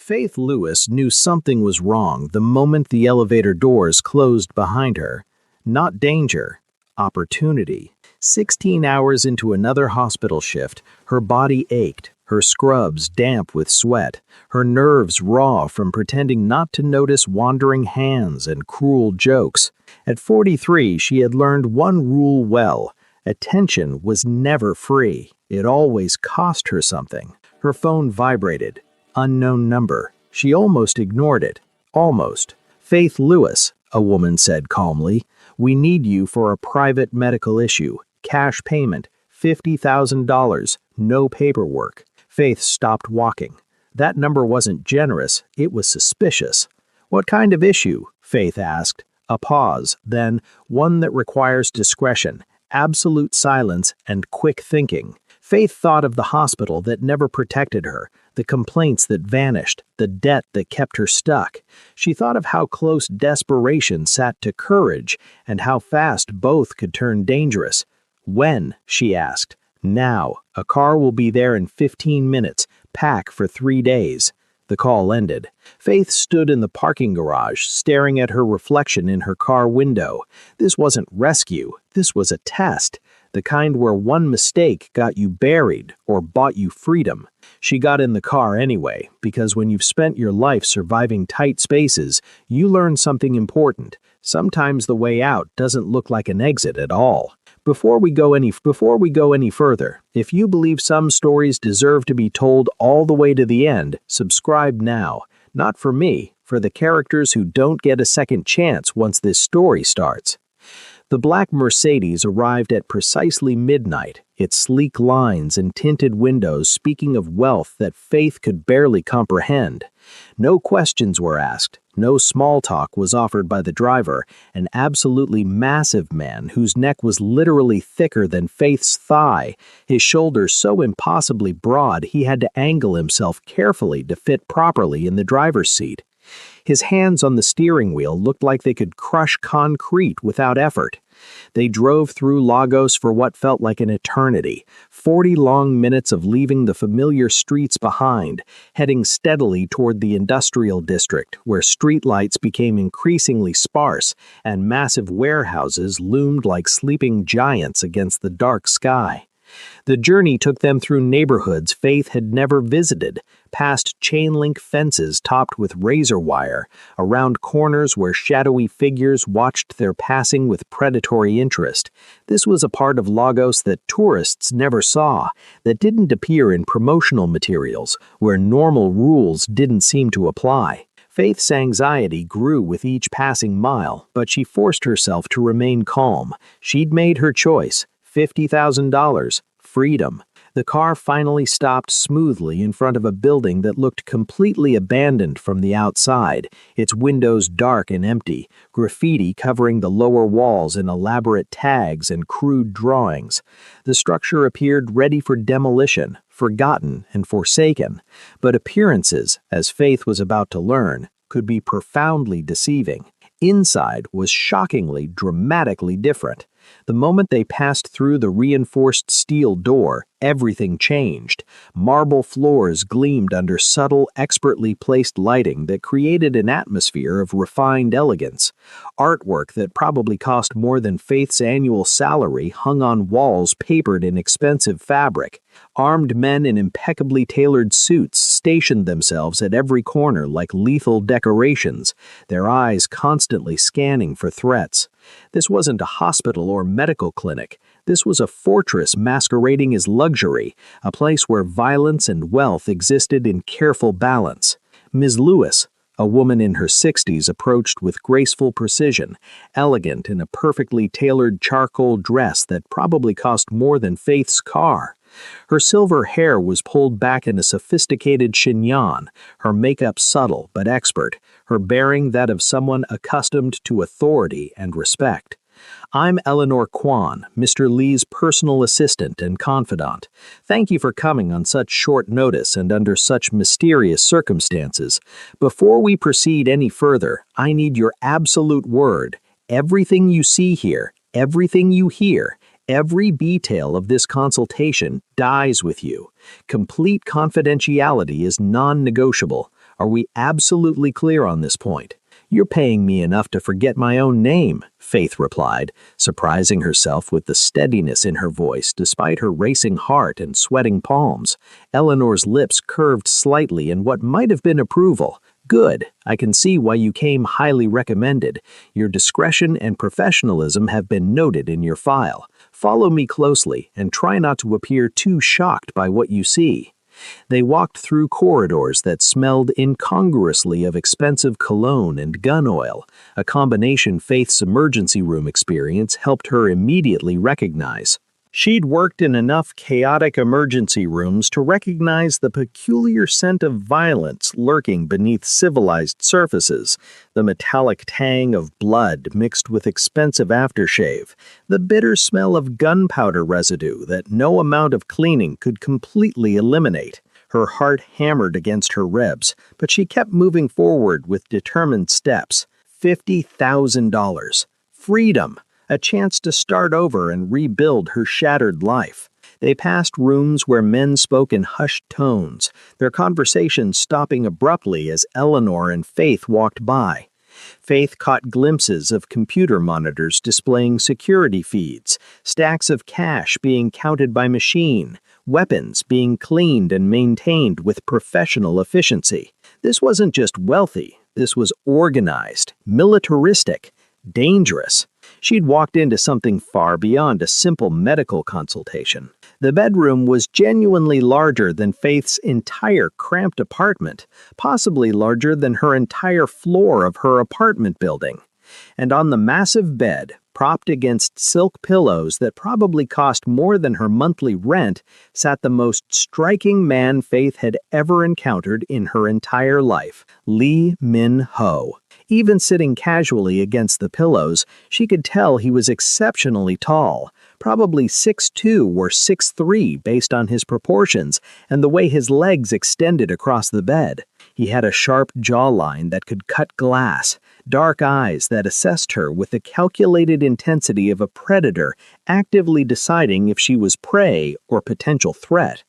Faith Lewis knew something was wrong the moment the elevator doors closed behind her. Not danger, opportunity. 16 hours into another hospital shift, her body ached, her scrubs damp with sweat, her nerves raw from pretending not to notice wandering hands and cruel jokes. At 43, she had learned one rule well. Attention was never free. It always cost her something. Her phone vibrated. Unknown number. She almost ignored it. Almost. "Faith Lewis," a woman said calmly. "We need you for a private medical issue. Cash payment. $50,000. No paperwork." Faith stopped walking. That number wasn't generous. It was suspicious. "What kind of issue?" Faith asked. A pause, then, "One that requires discretion, absolute silence, and quick thinking." Faith thought of the hospital that never protected her, the complaints that vanished, the debt that kept her stuck. She thought of how close desperation sat to courage, and how fast both could turn dangerous. "When?" she asked. "Now. A car will be there in 15 minutes. Pack for 3 days." The call ended. Faith stood in the parking garage, staring at her reflection in her car window. This wasn't rescue. This was a test. The kind where one mistake got you buried or bought you freedom. She got in the car anyway, because when you've spent your life surviving tight spaces, you learn something important. Sometimes the way out doesn't look like an exit at all. Before we go any further, if you believe some stories deserve to be told all the way to the end, subscribe now. Not for me, for the characters who don't get a second chance once this story starts. The black Mercedes arrived at precisely midnight, its sleek lines and tinted windows speaking of wealth that Faith could barely comprehend. No questions were asked, no small talk was offered by the driver, an absolutely massive man whose neck was literally thicker than Faith's thigh, his shoulders so impossibly broad he had to angle himself carefully to fit properly in the driver's seat. His hands on the steering wheel looked like they could crush concrete without effort. They drove through Lagos for what felt like an eternity, 40 long minutes of leaving the familiar streets behind, heading steadily toward the industrial district, where streetlights became increasingly sparse and massive warehouses loomed like sleeping giants against the dark sky. The journey took them through neighborhoods Faith had never visited, past chain-link fences topped with razor wire, around corners where shadowy figures watched their passing with predatory interest. This was a part of Lagos that tourists never saw, that didn't appear in promotional materials, where normal rules didn't seem to apply. Faith's anxiety grew with each passing mile, but she forced herself to remain calm. She'd made her choice. $50,000. Freedom. The car finally stopped smoothly in front of a building that looked completely abandoned from the outside, its windows dark and empty, graffiti covering the lower walls in elaborate tags and crude drawings. The structure appeared ready for demolition, forgotten and forsaken. But appearances, as Faith was about to learn, could be profoundly deceiving. Inside was shockingly, dramatically different. The moment they passed through the reinforced steel door, everything changed. Marble floors gleamed under subtle, expertly placed lighting that created an atmosphere of refined elegance. Artwork that probably cost more than Faith's annual salary hung on walls papered in expensive fabric. Armed men in impeccably tailored suits stationed themselves at every corner like lethal decorations, their eyes constantly scanning for threats. This wasn't a hospital or medical clinic. This was a fortress masquerading as luxury, a place where violence and wealth existed in careful balance. Ms. Lewis, a woman in her 60s, approached with graceful precision, elegant in a perfectly tailored charcoal dress that probably cost more than Faith's car. Her silver hair was pulled back in a sophisticated chignon, her makeup subtle but expert, her bearing that of someone accustomed to authority and respect. "I'm Eleanor Kwan, Mr. Lee's personal assistant and confidant. Thank you for coming on such short notice and under such mysterious circumstances. Before we proceed any further, I need your absolute word. Everything you see here, everything you hear, every detail of this consultation dies with you. Complete confidentiality is non-negotiable. Are we absolutely clear on this point? You're paying me enough to forget my own name, Faith replied, surprising herself with the steadiness in her voice despite her racing heart and sweating palms. Eleanor's lips curved slightly in what might have been approval. Good. I can see why you came highly recommended. Your discretion and professionalism have been noted in your file. Follow me closely and try not to appear too shocked by what you see. They walked through corridors that smelled incongruously of expensive cologne and gun oil, a combination Faith's emergency room experience helped her immediately recognize. She'd worked in enough chaotic emergency rooms to recognize the peculiar scent of violence lurking beneath civilized surfaces, the metallic tang of blood mixed with expensive aftershave, the bitter smell of gunpowder residue that no amount of cleaning could completely eliminate. Her heart hammered against her ribs, but she kept moving forward with determined steps. $50,000. Freedom! A chance to start over and rebuild her shattered life. They passed rooms where men spoke in hushed tones, their conversations stopping abruptly as Eleanor and Faith walked by. Faith caught glimpses of computer monitors displaying security feeds, stacks of cash being counted by machine, weapons being cleaned and maintained with professional efficiency. This wasn't just wealthy, this was organized, militaristic, dangerous. She'd walked into something far beyond a simple medical consultation. The bedroom was genuinely larger than Faith's entire cramped apartment, possibly larger than her entire floor of her apartment building. And on the massive bed, propped against silk pillows that probably cost more than her monthly rent, sat the most striking man Faith had ever encountered in her entire life, Lee Min-ho. Even sitting casually against the pillows, she could tell he was exceptionally tall, probably 6'2" or 6'3" based on his proportions and the way his legs extended across the bed. He had a sharp jawline that could cut glass, dark eyes that assessed her with the calculated intensity of a predator actively deciding if she was prey or potential threat.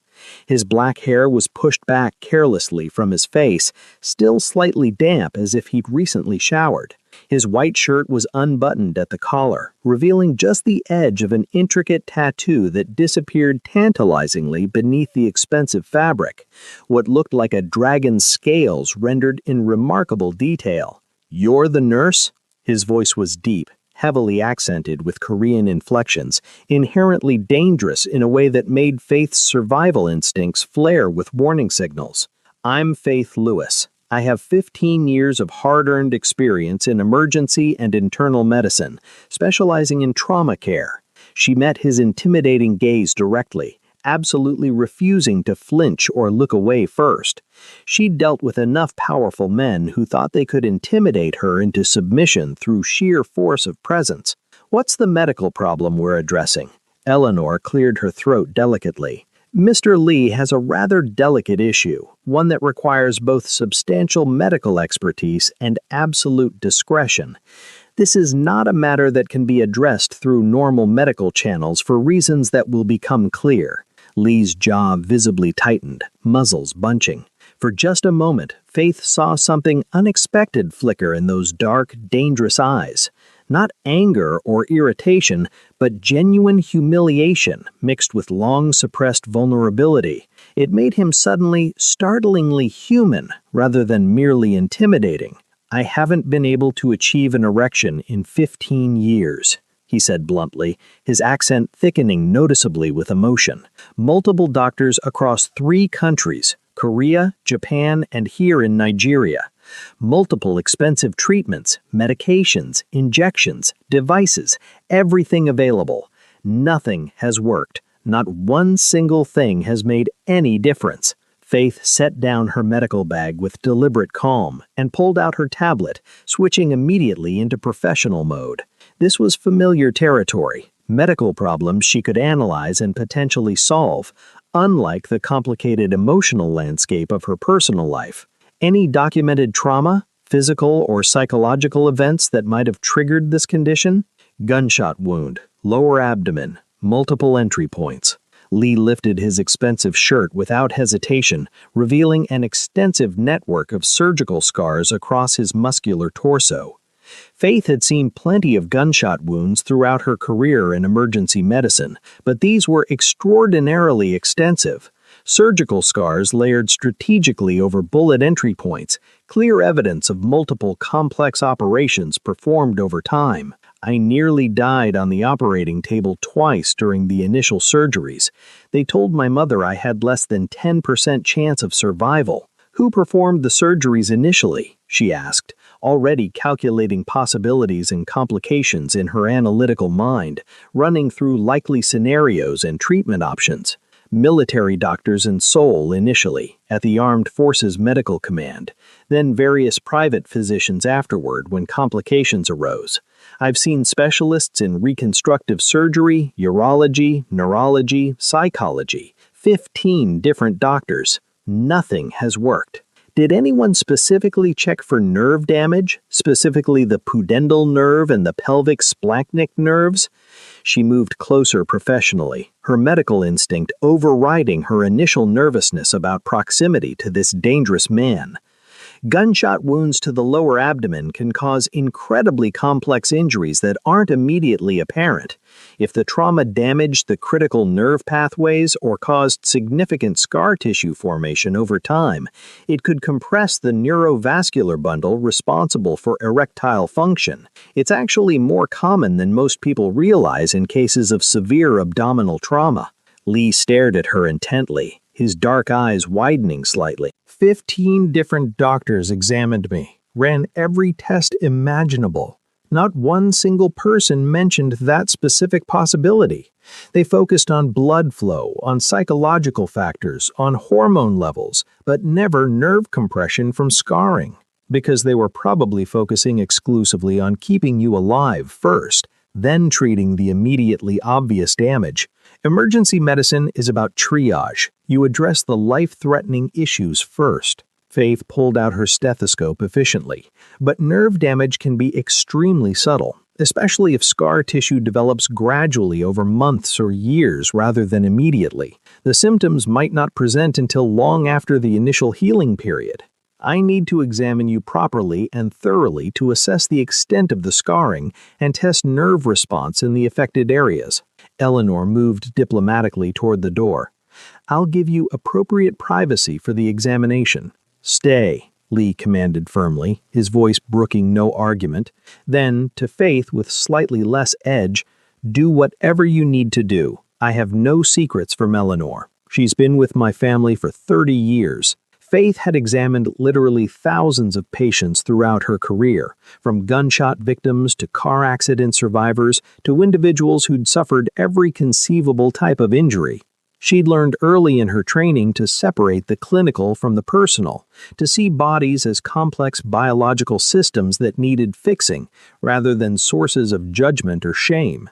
His black hair was pushed back carelessly from his face, still slightly damp as if he'd recently showered. His white shirt was unbuttoned at the collar, revealing just the edge of an intricate tattoo that disappeared tantalizingly beneath the expensive fabric, what looked like a dragon's scales rendered in remarkable detail. "You're the nurse?" His voice was deep, heavily accented with Korean inflections, inherently dangerous in a way that made Faith's survival instincts flare with warning signals. "I'm Faith Lewis. I have 15 years of hard-earned experience in emergency and internal medicine, specializing in trauma care." She met his intimidating gaze directly, absolutely refusing to flinch or look away first. She'd dealt with enough powerful men who thought they could intimidate her into submission through sheer force of presence. "What's the medical problem we're addressing?" Eleanor cleared her throat delicately. "Mr. Lee has a rather delicate issue, one that requires both substantial medical expertise and absolute discretion. This is not a matter that can be addressed through normal medical channels for reasons that will become clear." Lee's jaw visibly tightened, muzzles bunching. For just a moment, Faith saw something unexpected flicker in those dark, dangerous eyes. Not anger or irritation, but genuine humiliation mixed with long-suppressed vulnerability. It made him suddenly startlingly human rather than merely intimidating. "I haven't been able to achieve an erection in 15 years. He said bluntly, his accent thickening noticeably with emotion. "Multiple doctors across 3 countries, Korea, Japan, and here in Nigeria. Multiple expensive treatments, medications, injections, devices, everything available. Nothing has worked. Not one single thing has made any difference." Faith set down her medical bag with deliberate calm and pulled out her tablet, switching immediately into professional mode. This was familiar territory, medical problems she could analyze and potentially solve, unlike the complicated emotional landscape of her personal life. Any documented trauma, physical or psychological events that might have triggered this condition? Gunshot wound, lower abdomen, multiple entry points. Lee lifted his expensive shirt without hesitation, revealing an extensive network of surgical scars across his muscular torso. Faith had seen plenty of gunshot wounds throughout her career in emergency medicine, but these were extraordinarily extensive. Surgical scars layered strategically over bullet entry points, clear evidence of multiple complex operations performed over time. I nearly died on the operating table twice during the initial surgeries. They told my mother I had less than 10% chance of survival. Who performed the surgeries initially? She asked, already calculating possibilities and complications in her analytical mind, running through likely scenarios and treatment options. Military doctors in Seoul initially, at the Armed Forces Medical Command, then various private physicians afterward when complications arose. I've seen specialists in reconstructive surgery, urology, neurology, psychology, 15 different doctors. Nothing has worked. Did anyone specifically check for nerve damage, specifically the pudendal nerve and the pelvic splanchnic nerves? She moved closer professionally, her medical instinct overriding her initial nervousness about proximity to this dangerous man. Gunshot wounds to the lower abdomen can cause incredibly complex injuries that aren't immediately apparent. If the trauma damaged the critical nerve pathways or caused significant scar tissue formation over time, it could compress the neurovascular bundle responsible for erectile function. It's actually more common than most people realize in cases of severe abdominal trauma. Lee stared at her intently, his dark eyes widening slightly. 15 different doctors examined me, ran every test imaginable. Not one single person mentioned that specific possibility. They focused on blood flow, on psychological factors, on hormone levels, but never nerve compression from scarring, because they were probably focusing exclusively on keeping you alive first, then treating the immediately obvious damage. Emergency medicine is about triage. You address the life-threatening issues first. Faith pulled out her stethoscope efficiently. But nerve damage can be extremely subtle, especially if scar tissue develops gradually over months or years rather than immediately. The symptoms might not present until long after the initial healing period. I need to examine you properly and thoroughly to assess the extent of the scarring and test nerve response in the affected areas. Eleanor moved diplomatically toward the door. I'll give you appropriate privacy for the examination. Stay, Lee commanded firmly, his voice brooking no argument. Then, to Faith with slightly less edge, do whatever you need to do. I have no secrets from Eleanor. She's been with my family for 30 years. Faith had examined literally thousands of patients throughout her career, from gunshot victims to car accident survivors to individuals who'd suffered every conceivable type of injury. She'd learned early in her training to separate the clinical from the personal, to see bodies as complex biological systems that needed fixing, rather than sources of judgment or shame.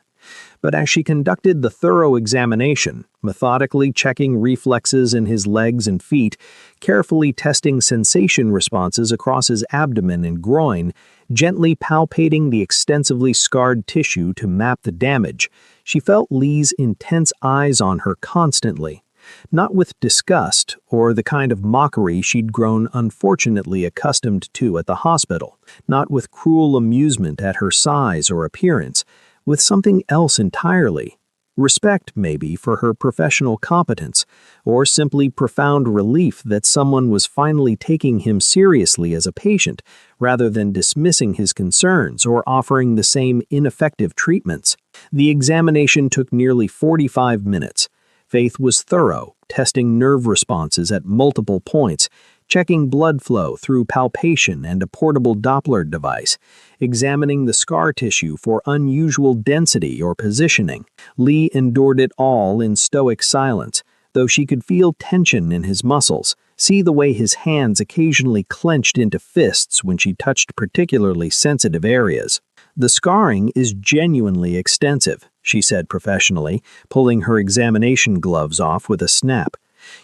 But as she conducted the thorough examination, methodically checking reflexes in his legs and feet, carefully testing sensation responses across his abdomen and groin, gently palpating the extensively scarred tissue to map the damage, she felt Lee's intense eyes on her constantly. Not with disgust or the kind of mockery she'd grown unfortunately accustomed to at the hospital, not with cruel amusement at her size or appearance, with something else entirely. Respect, maybe, for her professional competence, or simply profound relief that someone was finally taking him seriously as a patient, rather than dismissing his concerns or offering the same ineffective treatments. The examination took nearly 45 minutes. Faith was thorough, testing nerve responses at multiple points, checking blood flow through palpation and a portable Doppler device, examining the scar tissue for unusual density or positioning. Lee endured it all in stoic silence, though she could feel tension in his muscles, see the way his hands occasionally clenched into fists when she touched particularly sensitive areas. The scarring is genuinely extensive, she said professionally, pulling her examination gloves off with a snap.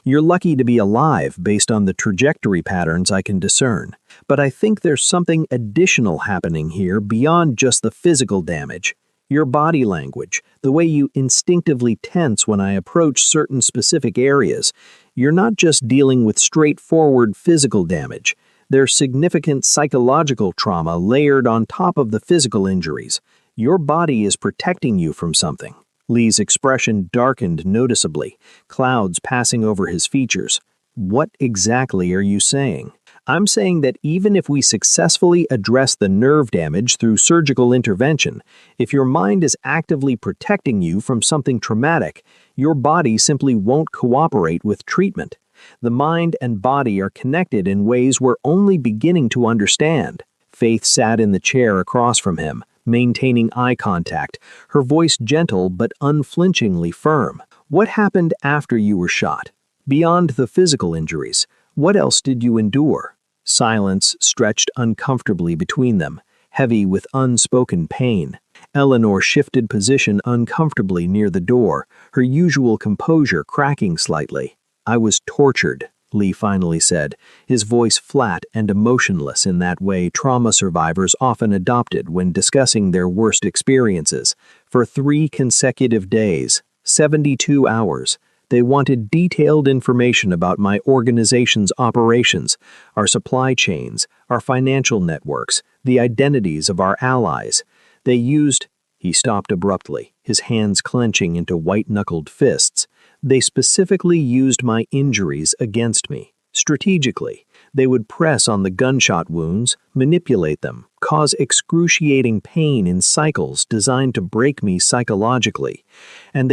You're lucky to be alive based on the trajectory patterns I can discern, but I think there's something additional happening here beyond just the physical damage. Your body language, the way you instinctively tense when I approach certain specific areas. You're not just dealing with straightforward physical damage. There's significant psychological trauma layered on top of the physical injuries. Your body is protecting you from something. Lee's expression darkened noticeably, clouds passing over his features. What exactly are you saying? I'm saying that even if we successfully address the nerve damage through surgical intervention, if your mind is actively protecting you from something traumatic, your body simply won't cooperate with treatment. The mind and body are connected in ways we're only beginning to understand. Faith sat in the chair across from him, maintaining eye contact, her voice gentle but unflinchingly firm. What happened after you were shot? Beyond the physical injuries, what else did you endure? Silence stretched uncomfortably between them, heavy with unspoken pain. Eleanor shifted position uncomfortably near the door, her usual composure cracking slightly. I was tortured, Lee finally said, his voice flat and emotionless in that way trauma survivors often adopted when discussing their worst experiences. For 3 consecutive days, 72 hours, they wanted detailed information about my organization's operations, our supply chains, our financial networks, the identities of our allies. They used— He stopped abruptly, his hands clenching into white-knuckled fists. They specifically used my injuries against me. Strategically, they would press on the gunshot wounds, manipulate them, cause excruciating pain in cycles designed to break me psychologically. And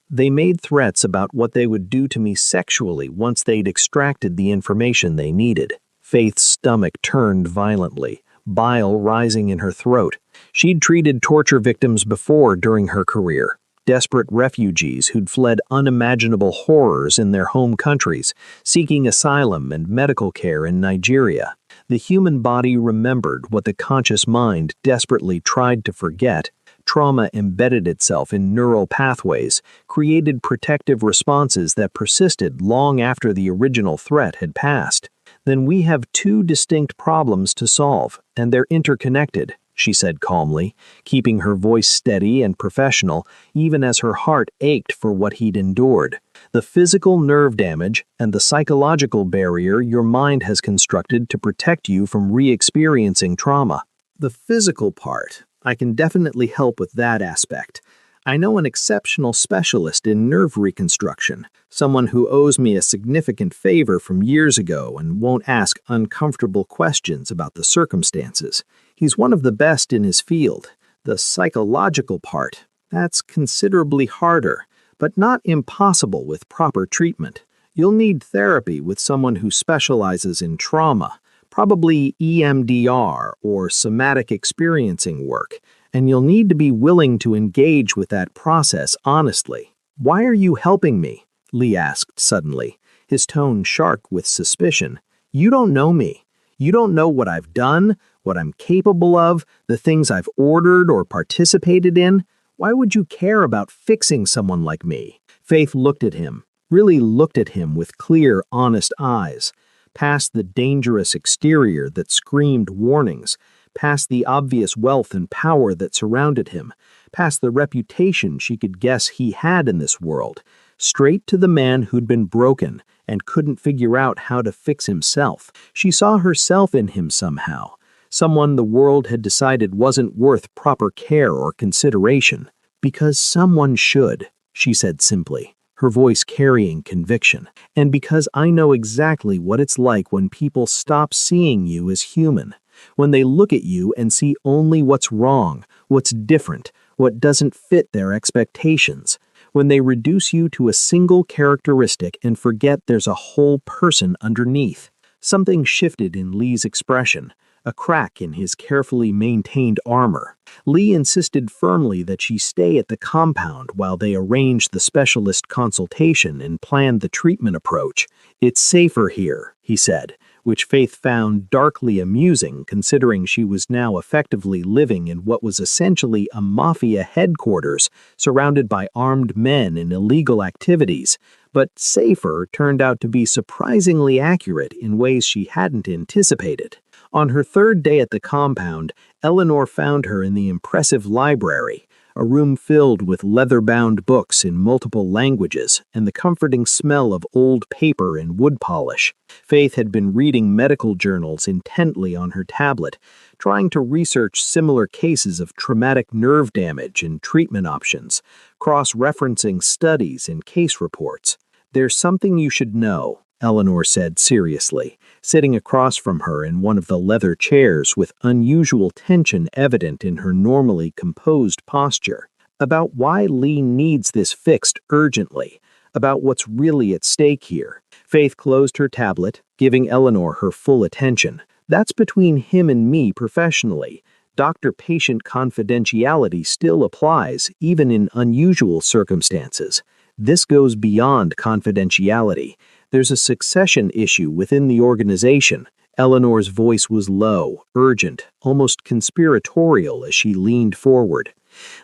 they made threats about what they would do to me sexually once they'd extracted the information they needed. Faith's stomach turned violently, bile rising in her throat. She'd treated torture victims before during her career. Desperate refugees who'd fled unimaginable horrors in their home countries, seeking asylum and medical care in Nigeria. The human body remembered what the conscious mind desperately tried to forget. Trauma embedded itself in neural pathways, created protective responses that persisted long after the original threat had passed. Then we have 2 distinct problems to solve, and they're interconnected, she said calmly, keeping her voice steady and professional, even as her heart ached for what he'd endured. The physical nerve damage and the psychological barrier your mind has constructed to protect you from re-experiencing trauma. The physical part, I can definitely help with that aspect. I know an exceptional specialist in nerve reconstruction, someone who owes me a significant favor from years ago and won't ask uncomfortable questions about the circumstances. He's one of the best in his field. The psychological part, that's considerably harder, but not impossible with proper treatment. You'll need therapy with someone who specializes in trauma, probably EMDR or somatic experiencing work, and you'll need to be willing to engage with that process honestly. Why are you helping me? Lee asked suddenly, his tone sharp with suspicion. You don't know me. You don't know what I've done, what I'm capable of, the things I've ordered or participated in. Why would you care about fixing someone like me? Faith looked at him, really looked at him with clear, honest eyes. Past the dangerous exterior that screamed warnings, past the obvious wealth and power that surrounded him, past the reputation she could guess he had in this world, straight to the man who'd been broken and couldn't figure out how to fix himself. She saw herself in him somehow, someone the world had decided wasn't worth proper care or consideration. Because someone should, she said simply, her voice carrying conviction, and because I know exactly what it's like when people stop seeing you as human, when they look at you and see only what's wrong, what's different, what doesn't fit their expectations, when they reduce you to a single characteristic and forget there's a whole person underneath. Something shifted in Lee's expression, a crack in his carefully maintained armor. Lee insisted firmly that she stay at the compound while they arranged the specialist consultation and planned the treatment approach. It's safer here, he said, which Faith found darkly amusing considering she was now effectively living in what was essentially a Mafia headquarters surrounded by armed men and illegal activities. But safer turned out to be surprisingly accurate in ways she hadn't anticipated. On her third day at the compound, Eleanor found her in the impressive library, a room filled with leather-bound books in multiple languages and the comforting smell of old paper and wood polish. Faith had been reading medical journals intently on her tablet, trying to research similar cases of traumatic nerve damage and treatment options, cross-referencing studies and case reports. "There's something you should know," Eleanor said seriously, sitting across from her in one of the leather chairs with unusual tension evident in her normally composed posture, "about why Lee needs this fixed urgently, about what's really at stake here." Faith closed her tablet, giving Eleanor her full attention. "That's between him and me professionally. Doctor-patient confidentiality still applies, even in unusual circumstances. This goes beyond confidentiality. There's a succession issue within the organization." Eleanor's voice was low, urgent, almost conspiratorial as she leaned forward.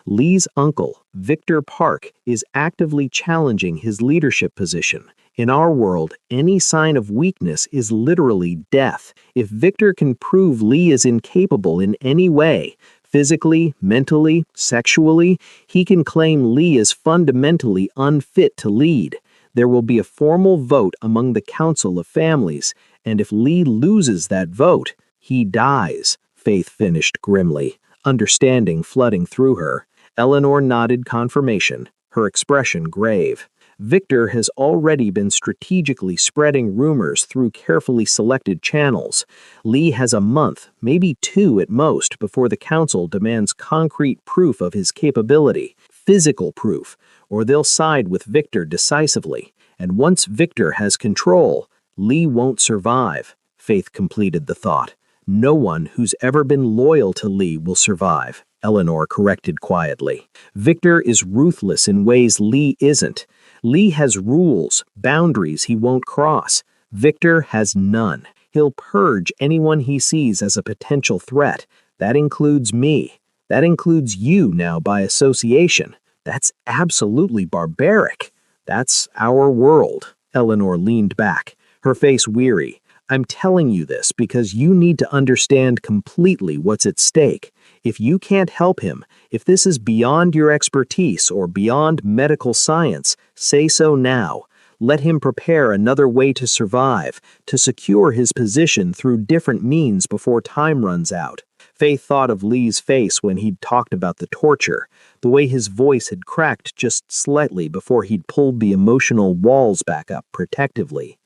"Lee's uncle, Victor Park, is actively challenging his leadership position. In our world, any sign of weakness is literally death. If Victor can prove Lee is incapable in any way, physically, mentally, sexually, he can claim Lee is fundamentally unfit to lead. There will be a formal vote among the Council of Families, and if Lee loses that vote, he dies," Faith finished grimly, understanding flooding through her. Eleanor nodded confirmation, her expression grave. "Victor has already been strategically spreading rumors through carefully selected channels. Lee has a month, maybe 2 at most, before the council demands concrete proof of his capability, physical proof, or they'll side with Victor decisively. And once Victor has control, Lee won't survive." Faith completed the thought. "No one who's ever been loyal to Lee will survive," Eleanor corrected quietly. "Victor is ruthless in ways Lee isn't. Lee has rules, boundaries he won't cross. Victor has none. He'll purge anyone he sees as a potential threat. That includes me. That includes you now by association. That's absolutely barbaric. That's our world." Eleanor leaned back, her face weary. "I'm telling you this because you need to understand completely what's at stake. If you can't help him, if this is beyond your expertise or beyond medical science, say so now. Let him prepare another way to survive, to secure his position through different means before time runs out." Faith thought of Lee's face when he'd talked about the torture, the way his voice had cracked just slightly before he'd pulled the emotional walls back up protectively.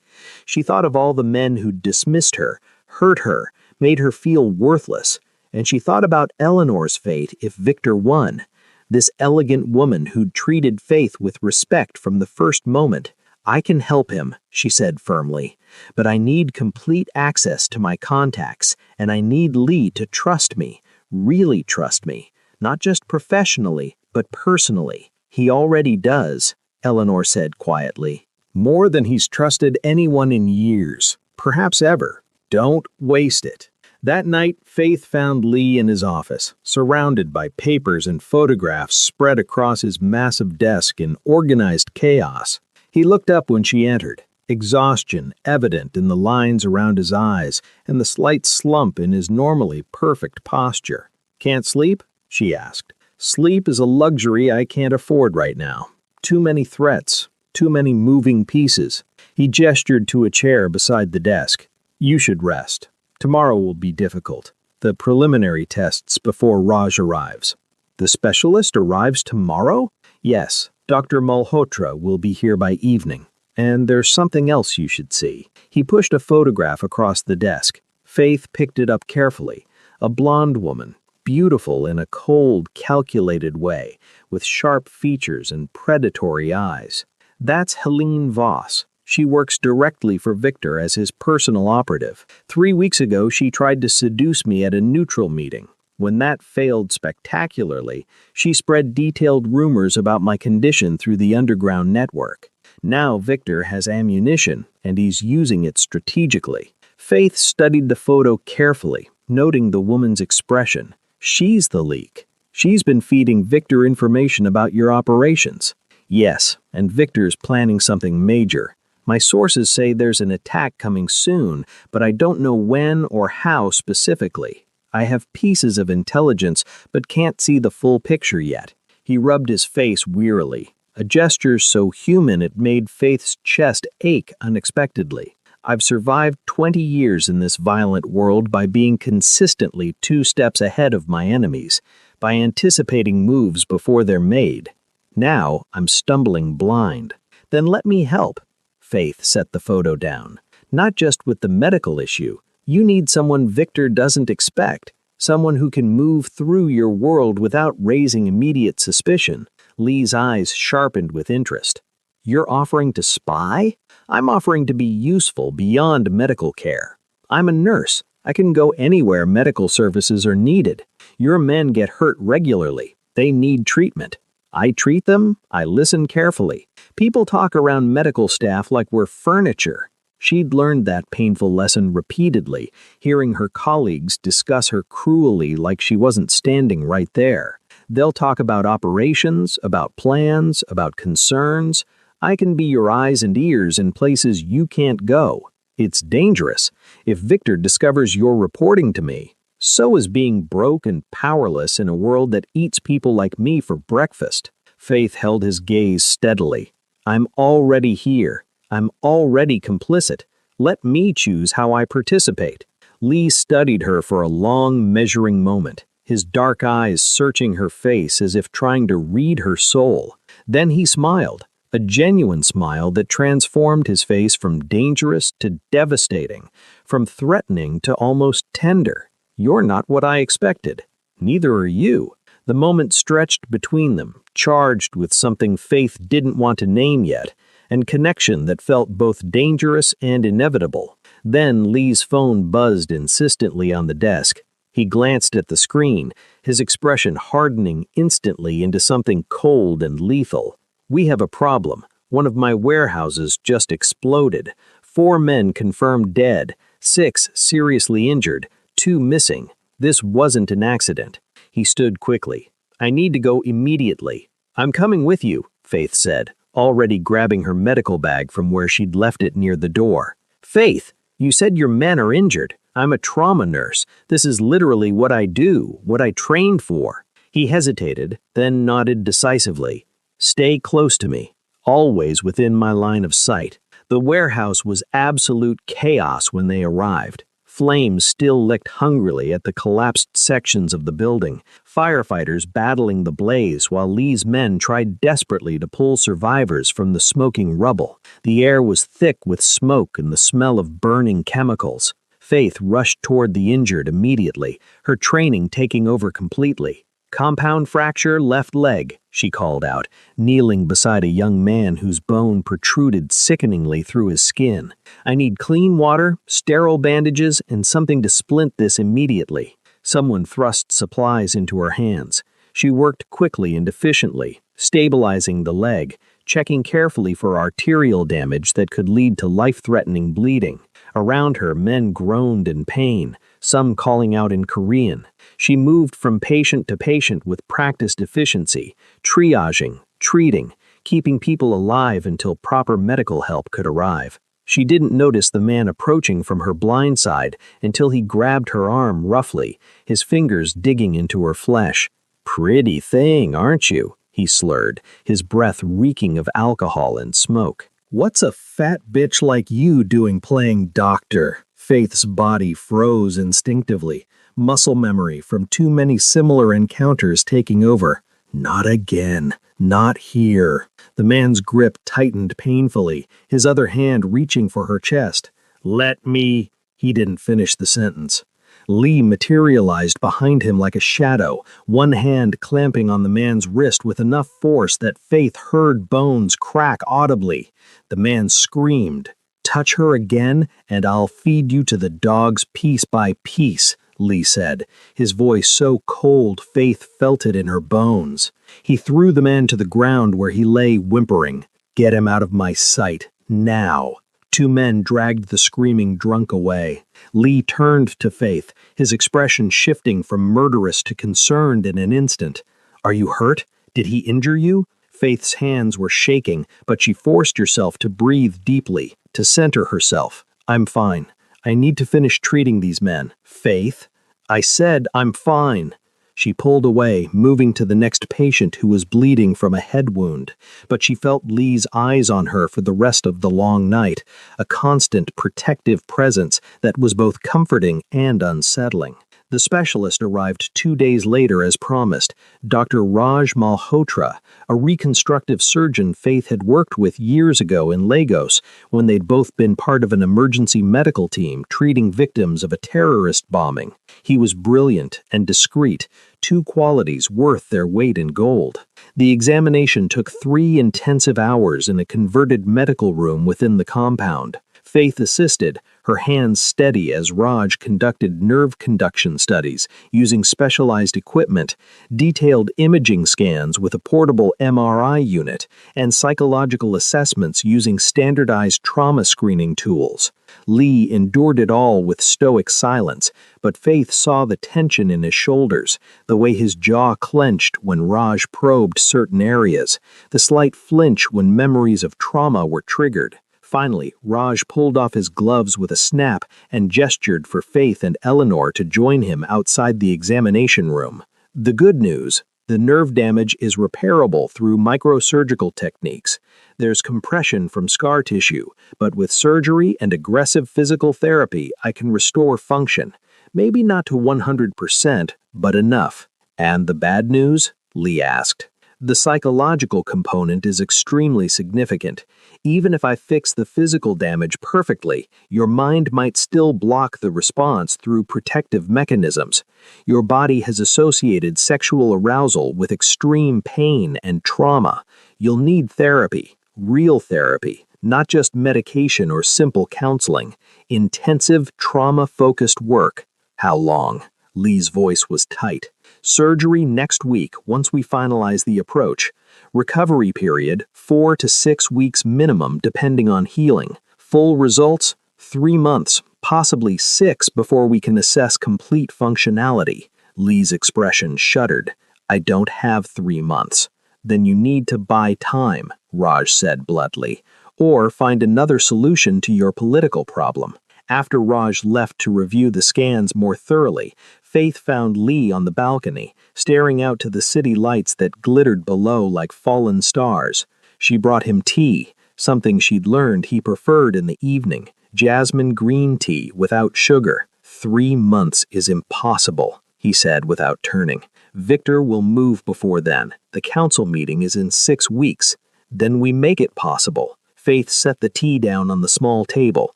She thought of all the men who'd dismissed her, hurt her, made her feel worthless, and she thought about Eleanor's fate if Victor won. This elegant woman who'd treated Faith with respect from the first moment. "I can help him," she said firmly, "but I need complete access to my contacts, and I need Lee to trust me, really trust me, not just professionally, but personally." "He already does," Eleanor said quietly. "More than he's trusted anyone in years, perhaps ever. Don't waste it." That night, Faith found Lee in his office, surrounded by papers and photographs spread across his massive desk in organized chaos. He looked up when she entered, exhaustion evident in the lines around his eyes and the slight slump in his normally perfect posture. "Can't sleep?" she asked. "Sleep is a luxury I can't afford right now. Too many threats, too many moving pieces." He gestured to a chair beside the desk. "You should rest. Tomorrow will be difficult. The preliminary tests before Raj arrives." "The specialist arrives tomorrow?" "Yes, Dr. Malhotra will be here by evening. And there's something else you should see." He pushed a photograph across the desk. Faith picked it up carefully. A blonde woman, beautiful in a cold, calculated way, with sharp features and predatory eyes. "That's Helene Voss. She works directly for Victor as his personal operative. 3 weeks ago, she tried to seduce me at a neutral meeting. When that failed spectacularly, she spread detailed rumors about my condition through the underground network. Now Victor has ammunition, and he's using it strategically." Faith studied the photo carefully, noting the woman's expression. "She's the leak. She's been feeding Victor information about your operations." "Yes, and Victor's planning something major. My sources say there's an attack coming soon, but I don't know when or how specifically. I have pieces of intelligence, but can't see the full picture yet." He rubbed his face wearily, a gesture so human it made Faith's chest ache unexpectedly. "I've survived 20 years in this violent world by being consistently 2 steps ahead of my enemies, by anticipating moves before they're made. Now I'm stumbling blind." "Then let me help." Faith set the photo down. "Not just with the medical issue. You need someone Victor doesn't expect, someone who can move through your world without raising immediate suspicion." Lee's eyes sharpened with interest. "You're offering to spy?" "I'm offering to be useful beyond medical care. I'm a nurse. I can go anywhere medical services are needed. Your men get hurt regularly. They need treatment. I treat them. I listen carefully. People talk around medical staff like we're furniture." She'd learned that painful lesson repeatedly, hearing her colleagues discuss her cruelly like she wasn't standing right there. "They'll talk about operations, about plans, about concerns. I can be your eyes and ears in places you can't go. It's dangerous. If Victor discovers you're reporting to me, so is being broke and powerless in a world that eats people like me for breakfast." Faith held his gaze steadily. "I'm already here. I'm already complicit. Let me choose how I participate." Lee studied her for a long, measuring moment, his dark eyes searching her face as if trying to read her soul. Then he smiled, a genuine smile that transformed his face from dangerous to devastating, from threatening to almost tender. "You're not what I expected. Neither are you." The moment stretched between them, charged with something Faith didn't want to name yet, and connection that felt both dangerous and inevitable. Then Lee's phone buzzed insistently on the desk. He glanced at the screen, his expression hardening instantly into something cold and lethal. "We have a problem. One of my warehouses just exploded. 4 men confirmed dead, 6 seriously injured, 2 missing. This wasn't an accident." He stood quickly. "I need to go immediately." "I'm coming with you," Faith said, already grabbing her medical bag from where she'd left it near the door. "Faith, you said your men are injured. I'm a trauma nurse. This is literally what I do, what I trained for." He hesitated, then nodded decisively. "Stay close to me, always within my line of sight." The warehouse was absolute chaos when they arrived. Flames still licked hungrily at the collapsed sections of the building, firefighters battling the blaze while Lee's men tried desperately to pull survivors from the smoking rubble. The air was thick with smoke and the smell of burning chemicals. Faith rushed toward the injured immediately, her training taking over completely. "Compound fracture left leg," she called out, kneeling beside a young man whose bone protruded sickeningly through his skin. "I need clean water, sterile bandages, and something to splint this immediately." Someone thrust supplies into her hands. She worked quickly and efficiently, stabilizing the leg, checking carefully for arterial damage that could lead to life-threatening bleeding. Around her, men groaned in pain, some calling out in Korean. She moved from patient to patient with practiced efficiency, triaging, treating, keeping people alive until proper medical help could arrive. She didn't notice the man approaching from her blind side until he grabbed her arm roughly, his fingers digging into her flesh. "Pretty thing, aren't you?" he slurred, his breath reeking of alcohol and smoke. "What's a fat bitch like you doing playing doctor?" Faith's body froze instinctively, muscle memory from too many similar encounters taking over. "Not again. Not here." The man's grip tightened painfully, his other hand reaching for her chest. "Let me—" He didn't finish the sentence. Lee materialized behind him like a shadow, one hand clamping on the man's wrist with enough force that Faith heard bones crack audibly. The man screamed, "Touch her again, and I'll feed you to the dogs piece by piece," Lee said, his voice so cold Faith felt it in her bones. He threw the man to the ground where he lay whimpering. "Get him out of my sight, now." 2 men dragged the screaming drunk away. Lee turned to Faith, his expression shifting from murderous to concerned in an instant. "Are you hurt? Did he injure you?" Faith's hands were shaking, but she forced herself to breathe deeply, to center herself. I'm fine. I need to finish treating these men. Faith? I said I'm fine. She pulled away, moving to the next patient who was bleeding from a head wound, but she felt Lee's eyes on her for the rest of the long night, a constant protective presence that was both comforting and unsettling. The specialist arrived 2 days later as promised, Dr. Raj Malhotra, a reconstructive surgeon Faith had worked with years ago in Lagos when they'd both been part of an emergency medical team treating victims of a terrorist bombing. He was brilliant and discreet, 2 qualities worth their weight in gold. The examination took 3 intensive hours in a converted medical room within the compound. Faith assisted, her hands steady as Raj conducted nerve conduction studies using specialized equipment, detailed imaging scans with a portable MRI unit, and psychological assessments using standardized trauma screening tools. Lee endured it all with stoic silence, but Faith saw the tension in his shoulders, the way his jaw clenched when Raj probed certain areas, the slight flinch when memories of trauma were triggered. Finally, Raj pulled off his gloves with a snap and gestured for Faith and Eleanor to join him outside the examination room. The good news: the nerve damage is repairable through microsurgical techniques. There's compression from scar tissue, but with surgery and aggressive physical therapy, I can restore function. Maybe not to 100%, but enough. And the bad news? Lee asked. The psychological component is extremely significant. Even if I fix the physical damage perfectly, your mind might still block the response through protective mechanisms. Your body has associated sexual arousal with extreme pain and trauma. You'll need therapy, real therapy, not just medication or simple counseling. Intensive, trauma-focused work. How long? Lee's voice was tight. Surgery next week once we finalize the approach. Recovery period, 4 to 6 weeks minimum depending on healing. Full results, 3 months, possibly 6 before we can assess complete functionality. Lee's expression shuddered. I don't have 3 months. Then you need to buy time, Raj said bluntly, or find another solution to your political problem. After Raj left to review the scans more thoroughly, Faith found Lee on the balcony, staring out to the city lights that glittered below like fallen stars. She brought him tea, something she'd learned he preferred in the evening, jasmine green tea without sugar. 3 months is impossible, he said without turning. Victor will move before then. The council meeting is in 6 weeks. Then we make it possible. Faith set the tea down on the small table.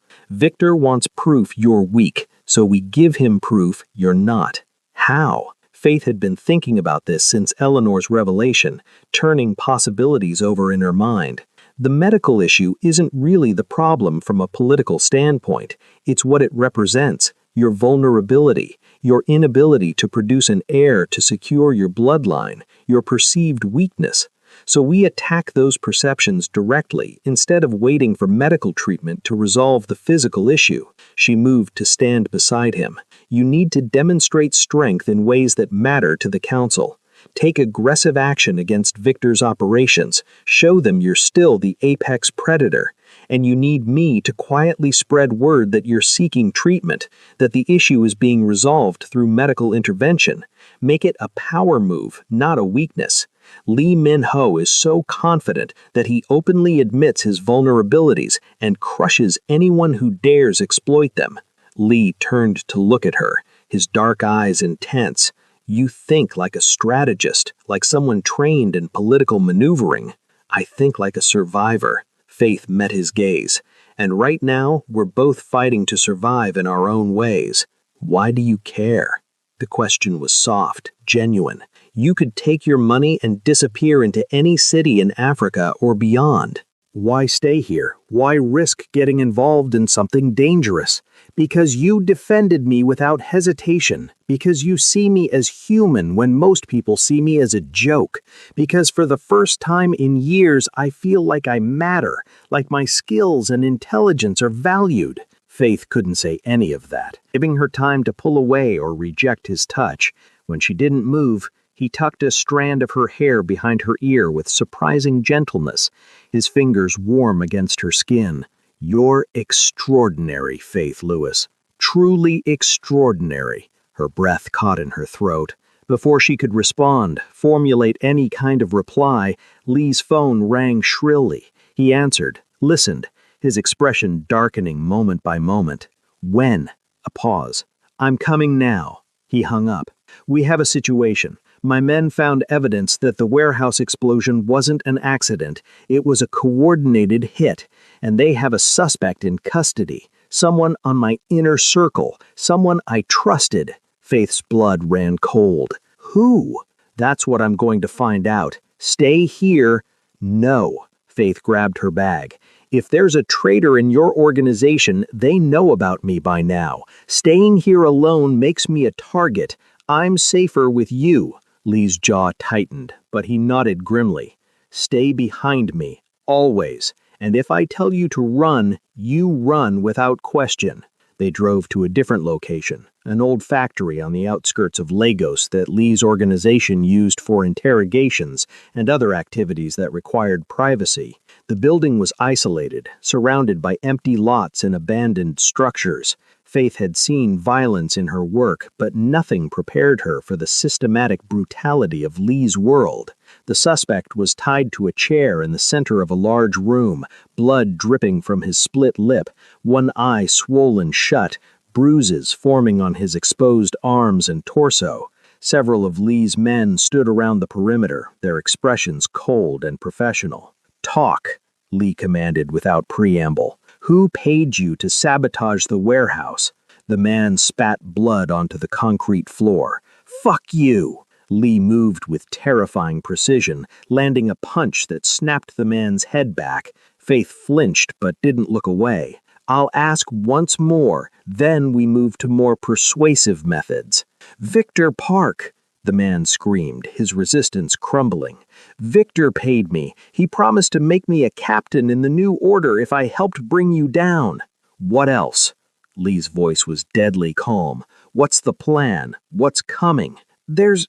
Victor wants proof you're weak, so we give him proof you're not. How? Faith had been thinking about this since Eleanor's revelation, turning possibilities over in her mind. The medical issue isn't really the problem from a political standpoint. It's what it represents, your vulnerability, your inability to produce an heir to secure your bloodline, your perceived weakness. So we attack those perceptions directly instead of waiting for medical treatment to resolve the physical issue. She moved to stand beside him. You need to demonstrate strength in ways that matter to the council. Take aggressive action against Victor's operations. Show them you're still the apex predator. And you need me to quietly spread word that you're seeking treatment, that the issue is being resolved through medical intervention. Make it a power move, not a weakness. Lee Min-ho is so confident that he openly admits his vulnerabilities and crushes anyone who dares exploit them. Lee turned to look at her, his dark eyes intense. You think like a strategist, like someone trained in political maneuvering. I think like a survivor. Faith met his gaze. And right now, we're both fighting to survive in our own ways. Why do you care? The question was soft, genuine. You could take your money and disappear into any city in Africa or beyond. Why stay here? Why risk getting involved in something dangerous? Because you defended me without hesitation. Because you see me as human when most people see me as a joke. Because for the first time in years, I feel like I matter, like my skills and intelligence are valued. Faith couldn't say any of that, giving her time to pull away or reject his touch. When she didn't move, he He tucked a strand of her hair behind her ear with surprising gentleness, his fingers warm against her skin. "You're extraordinary, Faith Lewis. Truly extraordinary." Her breath caught in her throat. Before she could respond, formulate any kind of reply, Lee's phone rang shrilly. He answered, listened, his expression darkening moment by moment. "When?" A pause. "I'm coming now." He hung up. "We have a situation. My men found evidence that the warehouse explosion wasn't an accident. It was a coordinated hit, and they have a suspect in custody. Someone on my inner circle, someone I trusted." Faith's blood ran cold. "Who?" "That's what I'm going to find out. Stay here." "No." Faith grabbed her bag. "If there's a traitor in your organization, they know about me by now. Staying here alone makes me a target. I'm safer with you." Lee's jaw tightened, but he nodded grimly. "Stay behind me, always. And if I tell you to run, you run without question." They drove to a different location, an old factory on the outskirts of Lagos that Lee's organization used for interrogations and other activities that required privacy. The building was isolated, surrounded by empty lots and abandoned structures. Faith had seen violence in her work, but nothing prepared her for the systematic brutality of Lee's world. The suspect was tied to a chair in the center of a large room, blood dripping from his split lip, one eye swollen shut, bruises forming on his exposed arms and torso. Several of Lee's men stood around the perimeter, their expressions cold and professional. "Talk," Lee commanded without preamble. "Who paid you to sabotage the warehouse?" The man spat blood onto the concrete floor. "Fuck you!" Lee moved with terrifying precision, landing a punch that snapped the man's head back. Faith flinched but didn't look away. "I'll ask once more, then we move to more persuasive methods." "Victor Park!" the man screamed, his resistance crumbling. "Victor paid me. He promised to make me a captain in the new order if I helped bring you down." "What else?" Lee's voice was deadly calm. "What's the plan? What's coming?" There's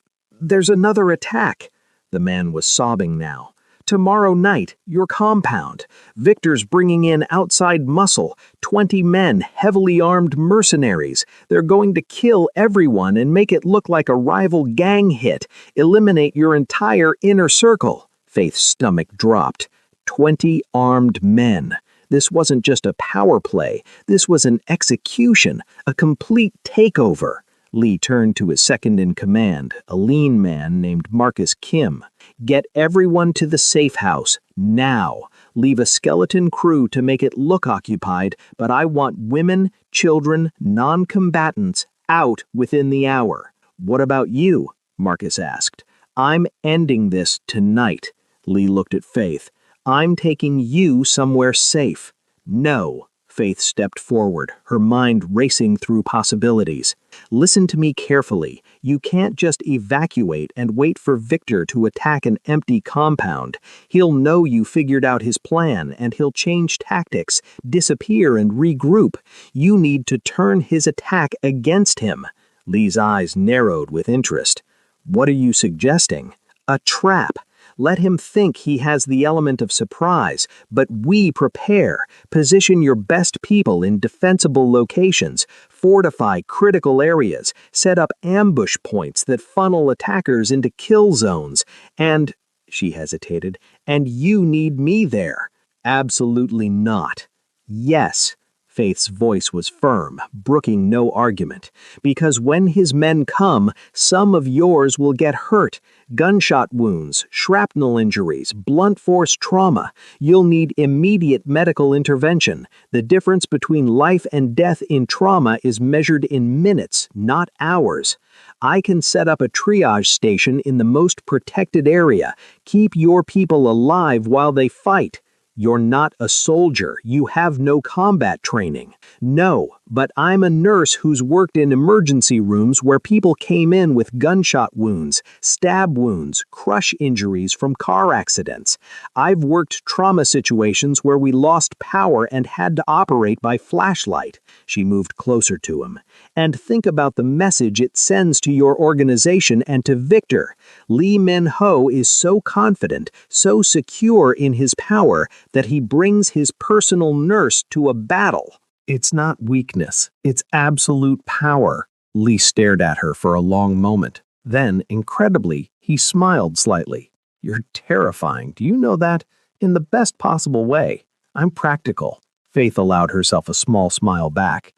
another attack." The man was sobbing now. "Tomorrow night, your compound. Victor's bringing in outside muscle, 20 men, heavily armed mercenaries. They're going to kill everyone and make it look like a rival gang hit, eliminate your entire inner circle." Faith's stomach dropped. 20 armed men. This wasn't just a power play. This was an execution, a complete takeover. Lee turned to his second-in-command, a lean man named Marcus Kim. "Get everyone to the safe house, now. Leave a skeleton crew to make it look occupied, but I want women, children, non-combatants out within the hour." "What about you?" Marcus asked. "I'm ending this tonight." Lee looked at Faith. "I'm taking you somewhere safe." "No." Faith stepped forward, her mind racing through possibilities. "Listen to me carefully. You can't just evacuate and wait for Victor to attack an empty compound. He'll know you figured out his plan, and he'll change tactics, disappear and regroup. You need to turn his attack against him." Lee's eyes narrowed with interest. "What are you suggesting?" "A trap. Let him think he has the element of surprise, but we prepare. Position your best people in defensible locations, fortify critical areas, set up ambush points that funnel attackers into kill zones, and," she hesitated, "and you need me there." "Absolutely not." "Yes." Faith's voice was firm, brooking no argument. "Because when his men come, some of yours will get hurt. Gunshot wounds, shrapnel injuries, blunt force trauma. You'll need immediate medical intervention. The difference between life and death in trauma is measured in minutes, not hours. I can set up a triage station in the most protected area. Keep your people alive while they fight." You're not a soldier. You have no combat training. No, but I'm a nurse who's worked in emergency rooms where people came in with gunshot wounds, stab wounds, crush injuries from car accidents. I've worked trauma situations where we lost power and had to operate by flashlight. She moved closer to him. And think about the message it sends to your organization and to Victor. Lee Min-ho is so confident, so secure in his power that he brings his personal nurse to a battle. It's not weakness, it's absolute power. Lee stared at her for a long moment. Then, incredibly, he smiled slightly. You're terrifying, do you know that? In the best possible way. I'm practical. Faith allowed herself a small smile back.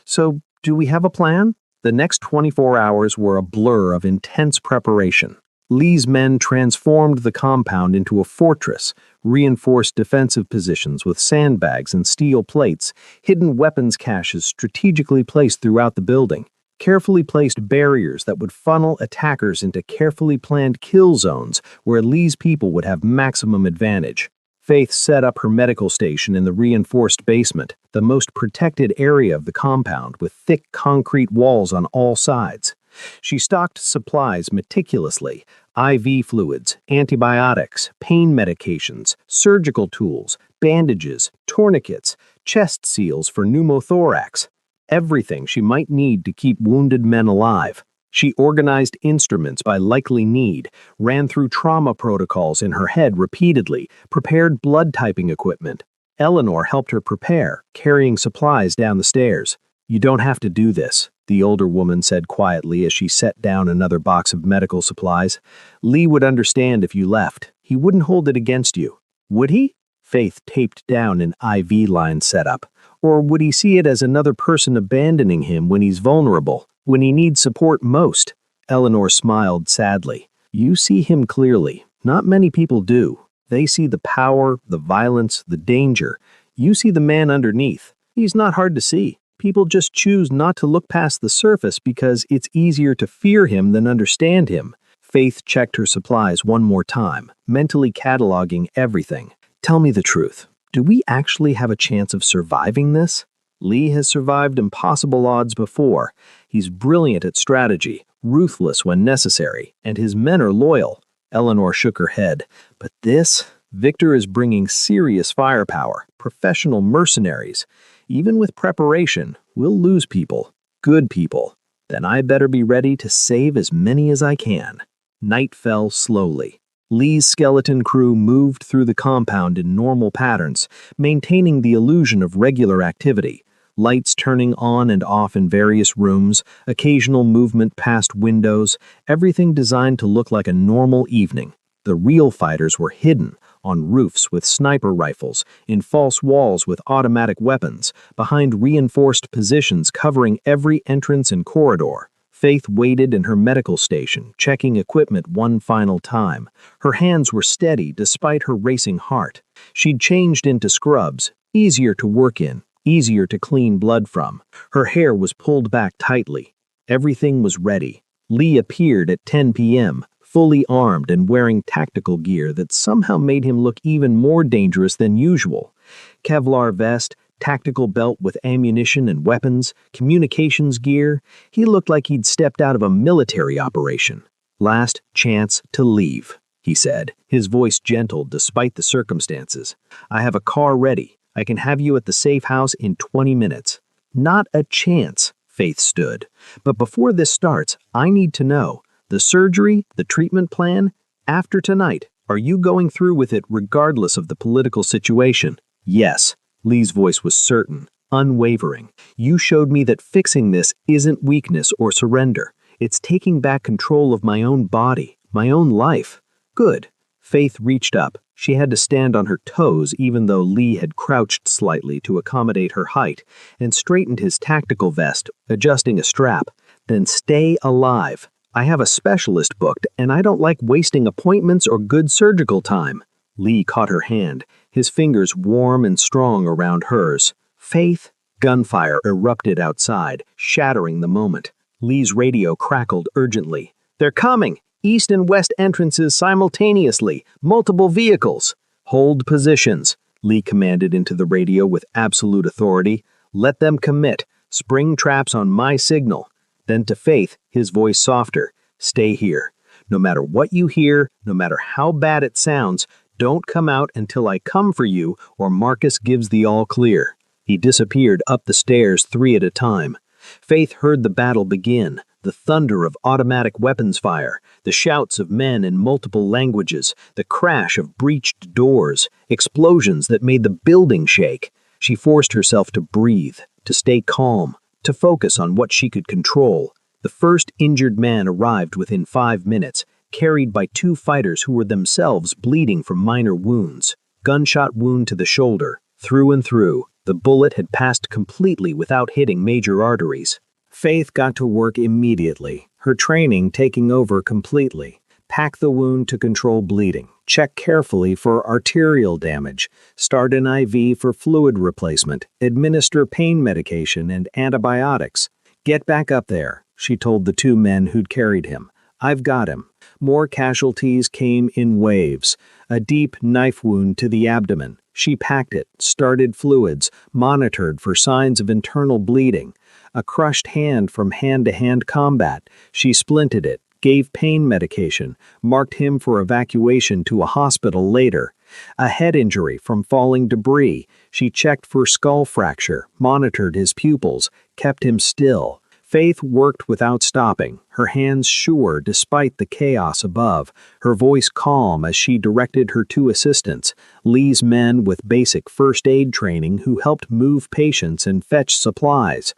So, do we have a plan? The next 24 hours were a blur of intense preparation. Lee's men transformed the compound into a fortress, reinforced defensive positions with sandbags and steel plates, hidden weapons caches strategically placed throughout the building, carefully placed barriers that would funnel attackers into carefully planned kill zones where Lee's people would have maximum advantage. Faith set up her medical station in the reinforced basement, the most protected area of the compound, with thick concrete walls on all sides. She stocked supplies meticulously: IV fluids, antibiotics, pain medications, surgical tools, bandages, tourniquets, chest seals for pneumothorax, everything she might need to keep wounded men alive. She organized instruments by likely need, ran through trauma protocols in her head repeatedly, prepared blood typing equipment. Eleanor helped her prepare, carrying supplies down the stairs. You don't have to do this, the older woman said quietly as she set down another box of medical supplies. Lee would understand if you left. He wouldn't hold it against you. Would he? Faith taped down an IV line setup. Or would he see it as another person abandoning him when he's vulnerable, when he needs support most? Eleanor smiled sadly. You see him clearly. Not many people do. They see the power, the violence, the danger. You see the man underneath. He's not hard to see. People just choose not to look past the surface because it's easier to fear him than understand him. Faith checked her supplies one more time, mentally cataloging everything. Tell me the truth. Do we actually have a chance of surviving this? Lee has survived impossible odds before. He's brilliant at strategy, ruthless when necessary, and his men are loyal. Eleanor shook her head. But this? Victor is bringing serious firepower, professional mercenaries. Even with preparation, we'll lose people, good people. Then I better be ready to save as many as I can. Night fell slowly. Lee's skeleton crew moved through the compound in normal patterns, maintaining the illusion of regular activity. Lights turning on and off in various rooms, occasional movement past windows, everything designed to look like a normal evening. The real fighters were hidden, on roofs with sniper rifles, in false walls with automatic weapons, behind reinforced positions covering every entrance and corridor. Faith waited in her medical station, checking equipment one final time. Her hands were steady despite her racing heart. She'd changed into scrubs, easier to work in, easier to clean blood from. Her hair was pulled back tightly. Everything was ready. Lee appeared at 10 p.m., fully armed and wearing tactical gear that somehow made him look even more dangerous than usual. Kevlar vest, tactical belt with ammunition and weapons, communications gear. He looked like he'd stepped out of a military operation. Last chance to leave, he said, his voice gentle despite the circumstances. I have a car ready. I can have you at the safe house in 20 minutes. Not a chance, Faith stood. But before this starts, I need to know. The surgery, the treatment plan, after tonight, are you going through with it regardless of the political situation? Yes. Lee's voice was certain, unwavering. You showed me that fixing this isn't weakness or surrender. It's taking back control of my own body, my own life. Good. Faith reached up. She had to stand on her toes even though Lee had crouched slightly to accommodate her height and straightened his tactical vest, adjusting a strap. Then stay alive. I have a specialist booked and I don't like wasting appointments or good surgical time. Lee caught her hand, his fingers warm and strong around hers. Faith, gunfire erupted outside, shattering the moment. Lee's radio crackled urgently. They're coming! East and west entrances simultaneously, multiple vehicles. Hold positions. Lee commanded into the radio with absolute authority. "Let them commit. Spring traps on my signal." Then to Faith, his voice softer. "Stay here. No matter what you hear, no matter how bad it sounds, don't come out until I come for you or Marcus gives the all clear." He disappeared up the stairs 3 at a time. Faith heard the battle begin, the thunder of automatic weapons fire, the shouts of men in multiple languages, the crash of breached doors, explosions that made the building shake. She forced herself to breathe, to stay calm, to focus on what she could control. The first injured man arrived within 5 minutes, carried by 2 fighters who were themselves bleeding from minor wounds. Gunshot wound to the shoulder, through and through. The bullet had passed completely without hitting major arteries. Faith got to work immediately, her training taking over completely. Pack the wound to control bleeding. Check carefully for arterial damage. Start an IV for fluid replacement. Administer pain medication and antibiotics. "Get back up there," she told the 2 men who'd carried him. "I've got him." More casualties came in waves. A deep knife wound to the abdomen. She packed it, started fluids, monitored for signs of internal bleeding. A crushed hand from hand-to-hand combat. She splinted it, gave pain medication, marked him for evacuation to a hospital later. A head injury from falling debris. She checked for skull fracture, monitored his pupils, kept him still. Faith worked without stopping, her hands sure despite the chaos above, her voice calm as she directed her 2 assistants, Lee's men with basic first aid training who helped move patients and fetch supplies.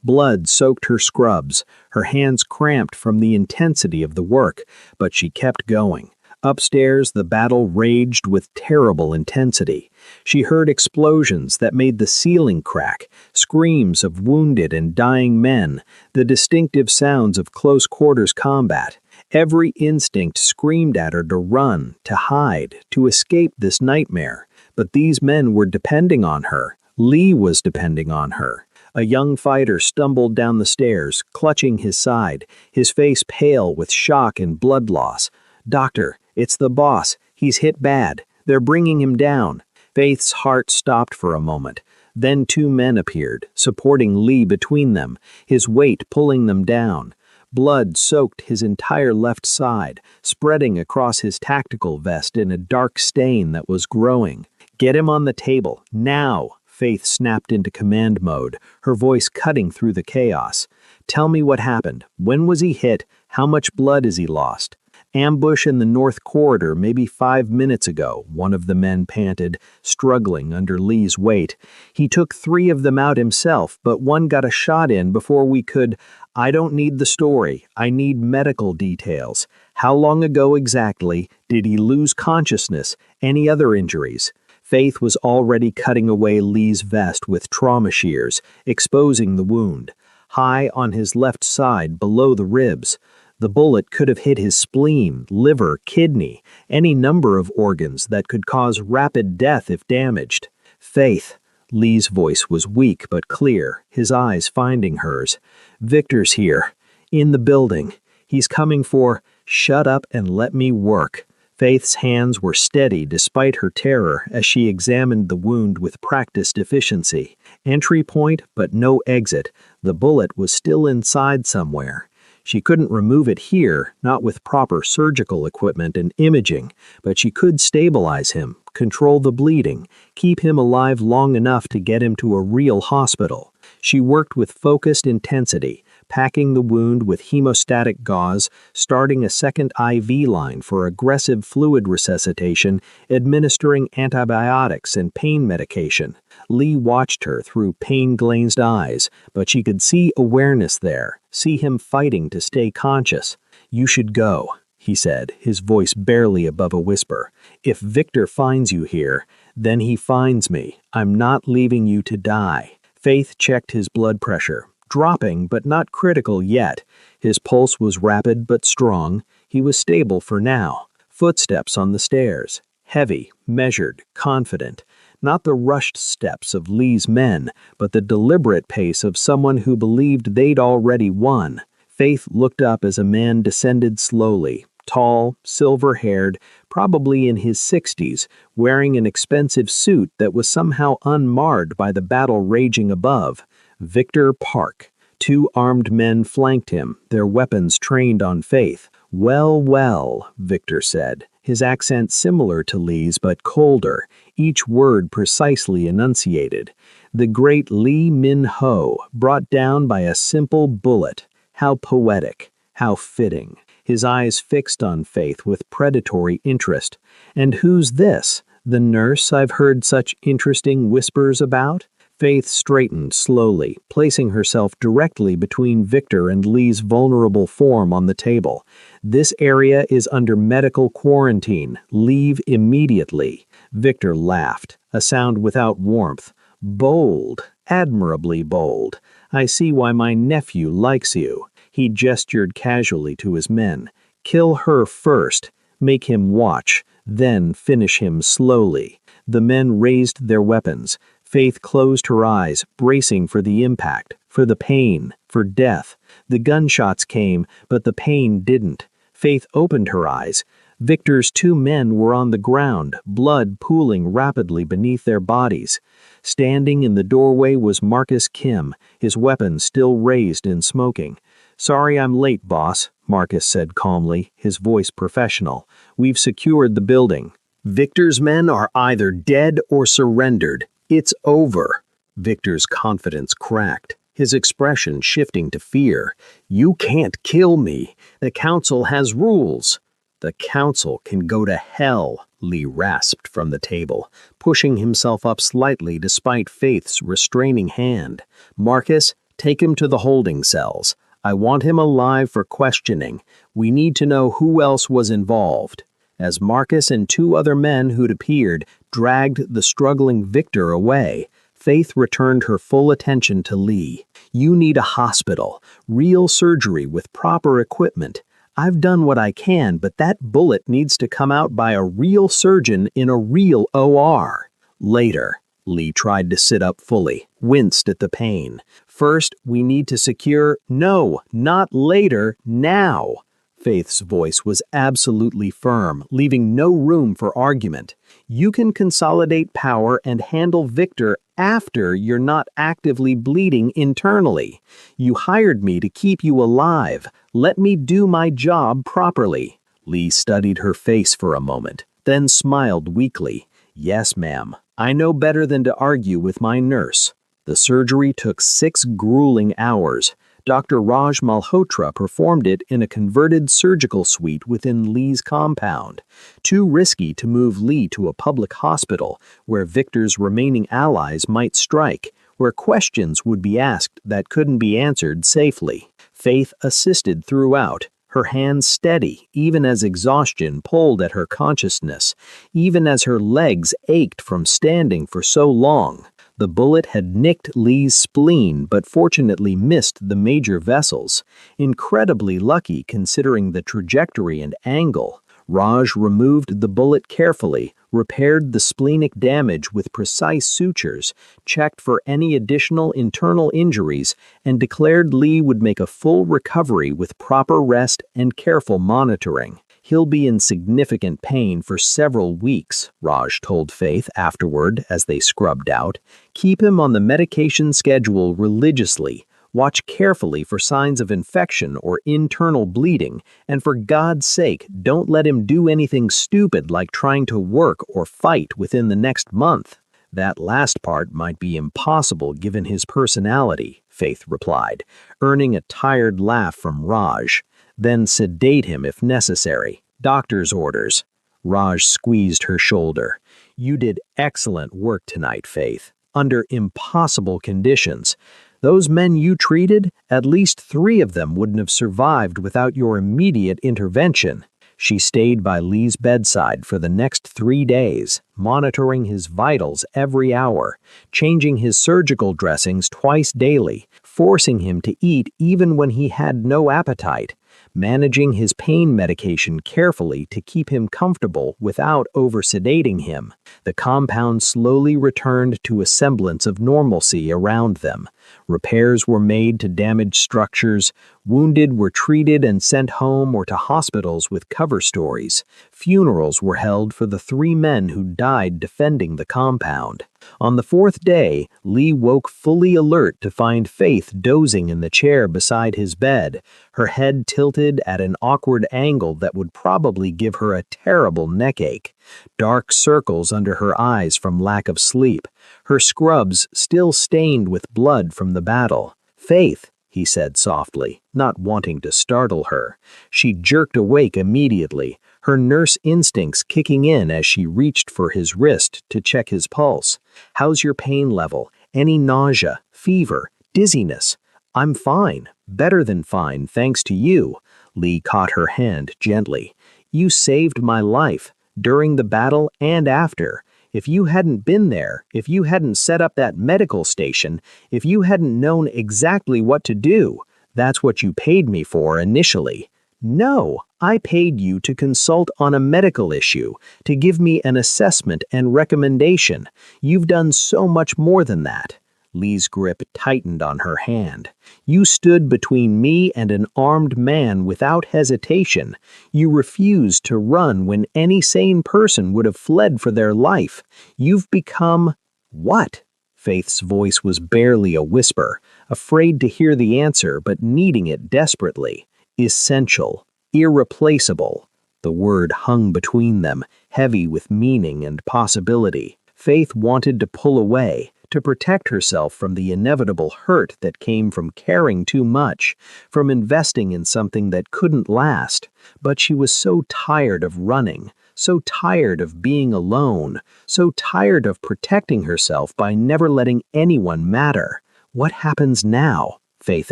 Blood soaked her scrubs, her hands cramped from the intensity of the work, but she kept going. Upstairs, the battle raged with terrible intensity. She heard explosions that made the ceiling crack, screams of wounded and dying men, the distinctive sounds of close-quarters combat. Every instinct screamed at her to run, to hide, to escape this nightmare. But these men were depending on her. Lee was depending on her. A young fighter stumbled down the stairs, clutching his side, his face pale with shock and blood loss. "Doctor, it's the boss. He's hit bad. They're bringing him down." Faith's heart stopped for a moment. Then 2 men appeared, supporting Lee between them, his weight pulling them down. Blood soaked his entire left side, spreading across his tactical vest in a dark stain that was growing. "Get him on the table, now!" Faith snapped into command mode, her voice cutting through the chaos. "Tell me what happened. When was he hit? How much blood has he lost?" "Ambush in the north corridor maybe 5 minutes ago," one of the men panted, struggling under Lee's weight. "He took 3 of them out himself, but one got a shot in before we could—" "I don't need the story. I need medical details. How long ago exactly? Did he lose consciousness? Any other injuries?" Faith was already cutting away Lee's vest with trauma shears, exposing the wound. High on his left side, below the ribs. The bullet could have hit his spleen, liver, kidney, any number of organs that could cause rapid death if damaged. "Faith." Lee's voice was weak but clear, his eyes finding hers. "Victor's here. In the building. He's coming for—" "Shut up and let me work." Faith's hands were steady despite her terror as she examined the wound with practiced efficiency. Entry point, but no exit. The bullet was still inside somewhere. She couldn't remove it here, not with proper surgical equipment and imaging, but she could stabilize him, control the bleeding, keep him alive long enough to get him to a real hospital. She worked with focused intensity, packing the wound with hemostatic gauze, starting a second IV line for aggressive fluid resuscitation, administering antibiotics and pain medication. Lee watched her through pain-glazed eyes, but she could see awareness there, see him fighting to stay conscious. "You should go," he said, his voice barely above a whisper. "If Victor finds you here, then he finds me. I'm not leaving you to die." Faith checked his blood pressure, dropping but not critical yet. His pulse was rapid but strong. He was stable for now. Footsteps on the stairs. Heavy, measured, confident. Not the rushed steps of Lee's men, but the deliberate pace of someone who believed they'd already won. Faith looked up as a man descended slowly, Tall, silver-haired, probably in his 60s, wearing an expensive suit that was somehow unmarred by the battle raging above. Victor Park. 2 armed men flanked him, their weapons trained on Faith. "Well, well," Victor said, his accent similar to Lee's but colder, each word precisely enunciated. "The great Lee Min-ho, brought down by a simple bullet. How poetic, how fitting." His eyes fixed on Faith with predatory interest. "And who's this? The nurse I've heard such interesting whispers about?" Faith straightened slowly, placing herself directly between Victor and Lee's vulnerable form on the table. "This area is under medical quarantine. Leave immediately." Victor laughed, a sound without warmth. "Bold, admirably bold. I see why my nephew likes you." He gestured casually to his men. "Kill her first, make him watch, then finish him slowly." The men raised their weapons. Faith closed her eyes, bracing for the impact, for the pain, for death. The gunshots came, but the pain didn't. Faith opened her eyes. Victor's 2 men were on the ground, blood pooling rapidly beneath their bodies. Standing in the doorway was Marcus Kim, his weapon still raised and smoking. "Sorry I'm late, boss," Marcus said calmly, his voice professional. "We've secured the building. Victor's men are either dead or surrendered. It's over." Victor's confidence cracked, his expression shifting to fear. "You can't kill me. The council has rules." "The council can go to hell," Lee rasped from the table, pushing himself up slightly despite Faith's restraining hand. "Marcus, take him to the holding cells. I want him alive for questioning. We need to know who else was involved." As Marcus and 2 other men who'd appeared dragged the struggling Victor away, Faith returned her full attention to Lee. "You need a hospital, real surgery with proper equipment. I've done what I can, but that bullet needs to come out by a real surgeon in a real OR." "Later." Lee tried to sit up fully, winced at the pain. "First, we need to secure—" "No, not later, now." Faith's voice was absolutely firm, leaving no room for argument. "You can consolidate power and handle Victor after you're not actively bleeding internally. You hired me to keep you alive. Let me do my job properly." Lee studied her face for a moment, then smiled weakly. "Yes, ma'am. I know better than to argue with my nurse." The surgery took 6 grueling hours. Dr. Raj Malhotra performed it in a converted surgical suite within Lee's compound. Too risky to move Lee to a public hospital where Victor's remaining allies might strike, where questions would be asked that couldn't be answered safely. Faith assisted throughout, her hands steady even as exhaustion pulled at her consciousness, even as her legs ached from standing for so long. The bullet had nicked Lee's spleen but fortunately missed the major vessels. Incredibly lucky considering the trajectory and angle. Raj removed the bullet carefully, repaired the splenic damage with precise sutures, checked for any additional internal injuries, and declared Lee would make a full recovery with proper rest and careful monitoring. "He'll be in significant pain for several weeks," Raj told Faith afterward as they scrubbed out. "Keep him on the medication schedule religiously. Watch carefully for signs of infection or internal bleeding, and for God's sake, don't let him do anything stupid like trying to work or fight within the next month." "That last part might be impossible given his personality," Faith replied, earning a tired laugh from Raj. "Then sedate him if necessary. Doctor's orders." Raj squeezed her shoulder. "You did excellent work tonight, Faith. Under impossible conditions. Those men you treated, at least 3 of them wouldn't have survived without your immediate intervention." She stayed by Lee's bedside for the next 3 days, monitoring his vitals every hour, changing his surgical dressings twice daily, forcing him to eat even when he had no appetite, managing his pain medication carefully to keep him comfortable without over-sedating him. The compound slowly returned to a semblance of normalcy around them. Repairs were made to damaged structures, wounded were treated and sent home or to hospitals with cover stories. Funerals were held for the 3 men who died defending the compound. On the 4th day, Lee woke fully alert to find Faith dozing in the chair beside his bed, her head tilted at an awkward angle that would probably give her a terrible neck-ache, dark circles under her eyes from lack of sleep, her scrubs still stained with blood from the battle. "Faith," he said softly, not wanting to startle her. She jerked awake immediately, her nurse instincts kicking in as she reached for his wrist to check his pulse. "How's your pain level? Any nausea, fever, dizziness?" "I'm fine, better than fine, thanks to you." Lee caught her hand gently. "You saved my life, during the battle and after. If you hadn't been there, if you hadn't set up that medical station, if you hadn't known exactly what to do, that's what you paid me for initially." "No, I paid you to consult on a medical issue, to give me an assessment and recommendation. You've done so much more than that." Lee's grip tightened on her hand. "You stood between me and an armed man without hesitation. You refused to run when any sane person would have fled for their life. You've become—" "What?" Faith's voice was barely a whisper, afraid to hear the answer but needing it desperately. "Essential. Irreplaceable." The word hung between them, heavy with meaning and possibility. Faith wanted to pull away, to protect herself from the inevitable hurt that came from caring too much, from investing in something that couldn't last. But she was so tired of running, so tired of being alone, so tired of protecting herself by never letting anyone matter. "What happens now?" Faith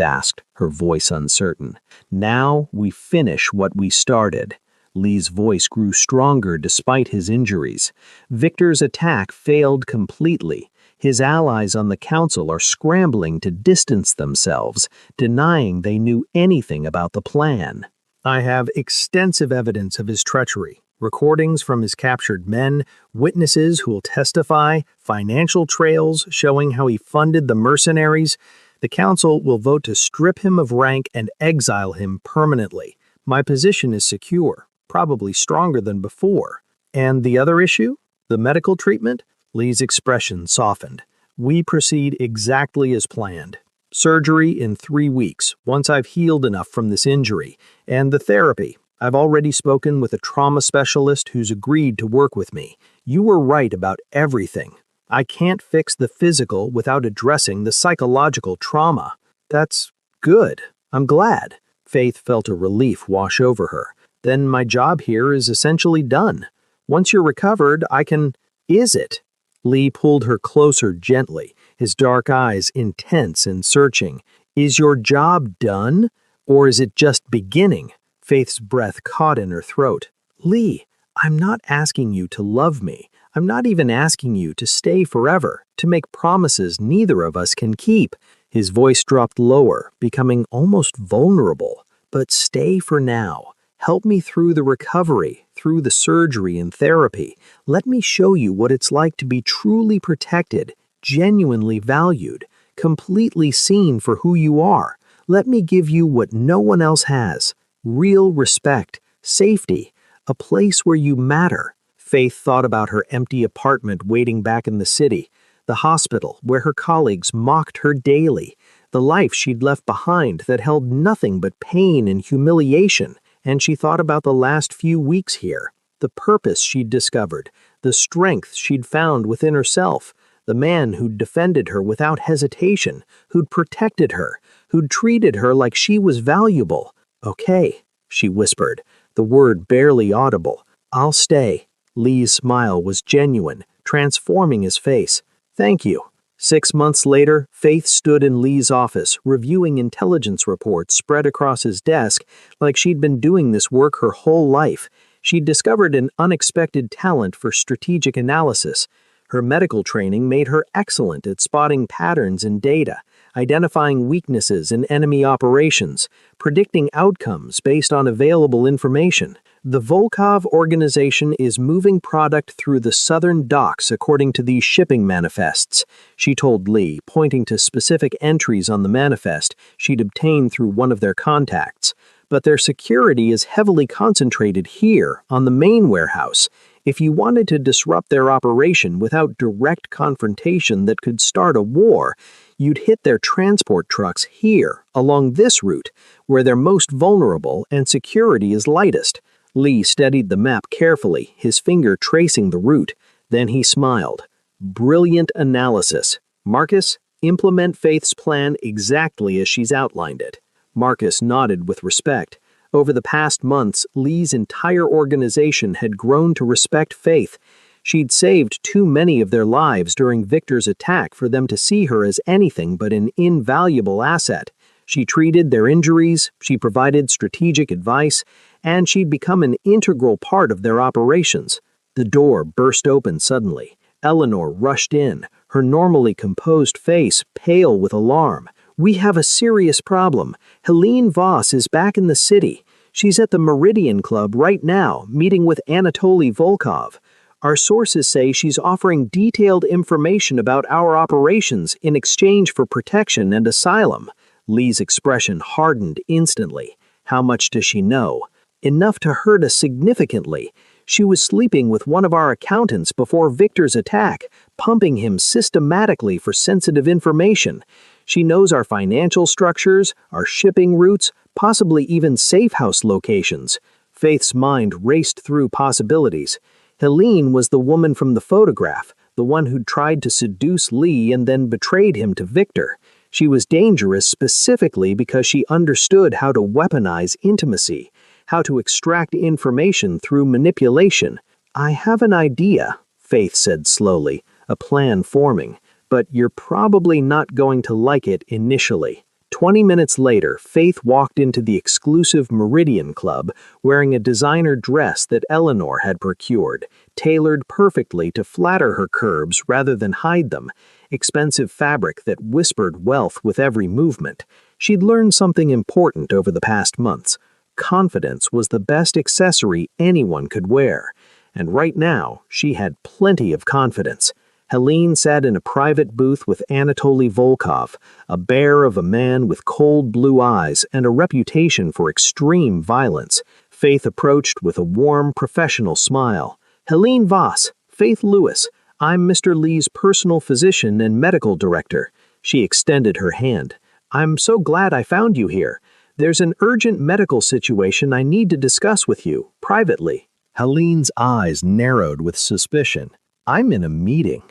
asked, her voice uncertain. "Now we finish what we started." Lee's voice grew stronger despite his injuries. "Victor's attack failed completely. His allies on the council are scrambling to distance themselves, denying they knew anything about the plan. I have extensive evidence of his treachery, recordings from his captured men, witnesses who will testify, financial trails showing how he funded the mercenaries. The council will vote to strip him of rank and exile him permanently. My position is secure, probably stronger than before. And the other issue? The medical treatment?" Lee's expression softened. "We proceed exactly as planned. Surgery in 3 weeks, once I've healed enough from this injury. And the therapy. I've already spoken with a trauma specialist who's agreed to work with me. You were right about everything. I can't fix the physical without addressing the psychological trauma." "That's good. I'm glad." Faith felt a relief wash over her. "Then my job here is essentially done. Once you're recovered, I can—" "Is it?" Lee pulled her closer gently, his dark eyes intense and searching. "Is your job done? Or is it just beginning?" Faith's breath caught in her throat. "Lee, I'm not asking you to love me. I'm not even asking you to stay forever, to make promises neither of us can keep." His voice dropped lower, becoming almost vulnerable. "But stay for now. Help me through the recovery, through the surgery and therapy. Let me show you what it's like to be truly protected, genuinely valued, completely seen for who you are. Let me give you what no one else has. Real respect, safety, a place where you matter." Faith thought about her empty apartment waiting back in the city, the hospital where her colleagues mocked her daily, the life she'd left behind that held nothing but pain and humiliation. And she thought about the last few weeks here, the purpose she'd discovered, the strength she'd found within herself, the man who'd defended her without hesitation, who'd protected her, who'd treated her like she was valuable. "Okay," she whispered, the word barely audible. "I'll stay." Lee's smile was genuine, transforming his face. "Thank you." 6 months later, Faith stood in Lee's office, reviewing intelligence reports spread across his desk like she'd been doing this work her whole life. She'd discovered an unexpected talent for strategic analysis. Her medical training made her excellent at spotting patterns in data, identifying weaknesses in enemy operations, predicting outcomes based on available information. The Volkov organization is moving product through the southern docks according to these shipping manifests, she told Lee, pointing to specific entries on the manifest she'd obtained through one of their contacts. But their security is heavily concentrated here, on the main warehouse. If you wanted to disrupt their operation without direct confrontation that could start a war, you'd hit their transport trucks here, along this route, where they're most vulnerable and security is lightest. Lee studied the map carefully, his finger tracing the route. Then he smiled. Brilliant analysis. Marcus, implement Faith's plan exactly as she's outlined it. Marcus nodded with respect. Over the past months, Lee's entire organization had grown to respect Faith. She'd saved too many of their lives during Victor's attack for them to see her as anything but an invaluable asset. She treated their injuries, she provided strategic advice, and she'd become an integral part of their operations. The door burst open suddenly. Eleanor rushed in, her normally composed face pale with alarm. "We have a serious problem. Helene Voss is back in the city. She's at the Meridian Club right now, meeting with Anatoly Volkov. Our sources say she's offering detailed information about our operations in exchange for protection and asylum." Lee's expression hardened instantly. How much does she know? Enough to hurt us significantly. She was sleeping with one of our accountants before Victor's attack, pumping him systematically for sensitive information. She knows our financial structures, our shipping routes, possibly even safe house locations. Faith's mind raced through possibilities. Helene was the woman from the photograph, the one who'd tried to seduce Lee and then betrayed him to Victor. She was dangerous specifically because she understood how to weaponize intimacy, how to extract information through manipulation. "I have an idea," Faith said slowly, a plan forming, "but you're probably not going to like it initially." 20 minutes later, Faith walked into the exclusive Meridian Club wearing a designer dress that Eleanor had procured, tailored perfectly to flatter her curves rather than hide them, expensive fabric that whispered wealth with every movement. She'd learned something important over the past months. Confidence was the best accessory anyone could wear, and right now she had plenty of confidence. Helene sat in a private booth with Anatoly Volkov, a bear of a man with cold blue eyes and a reputation for extreme violence. Faith approached with a warm, professional smile. "Helene Voss, Faith Lewis. I'm Mr. Lee's personal physician and medical director." She extended her hand. "I'm so glad I found you here. There's an urgent medical situation I need to discuss with you, privately." Helene's eyes narrowed with suspicion. "I'm in a meeting.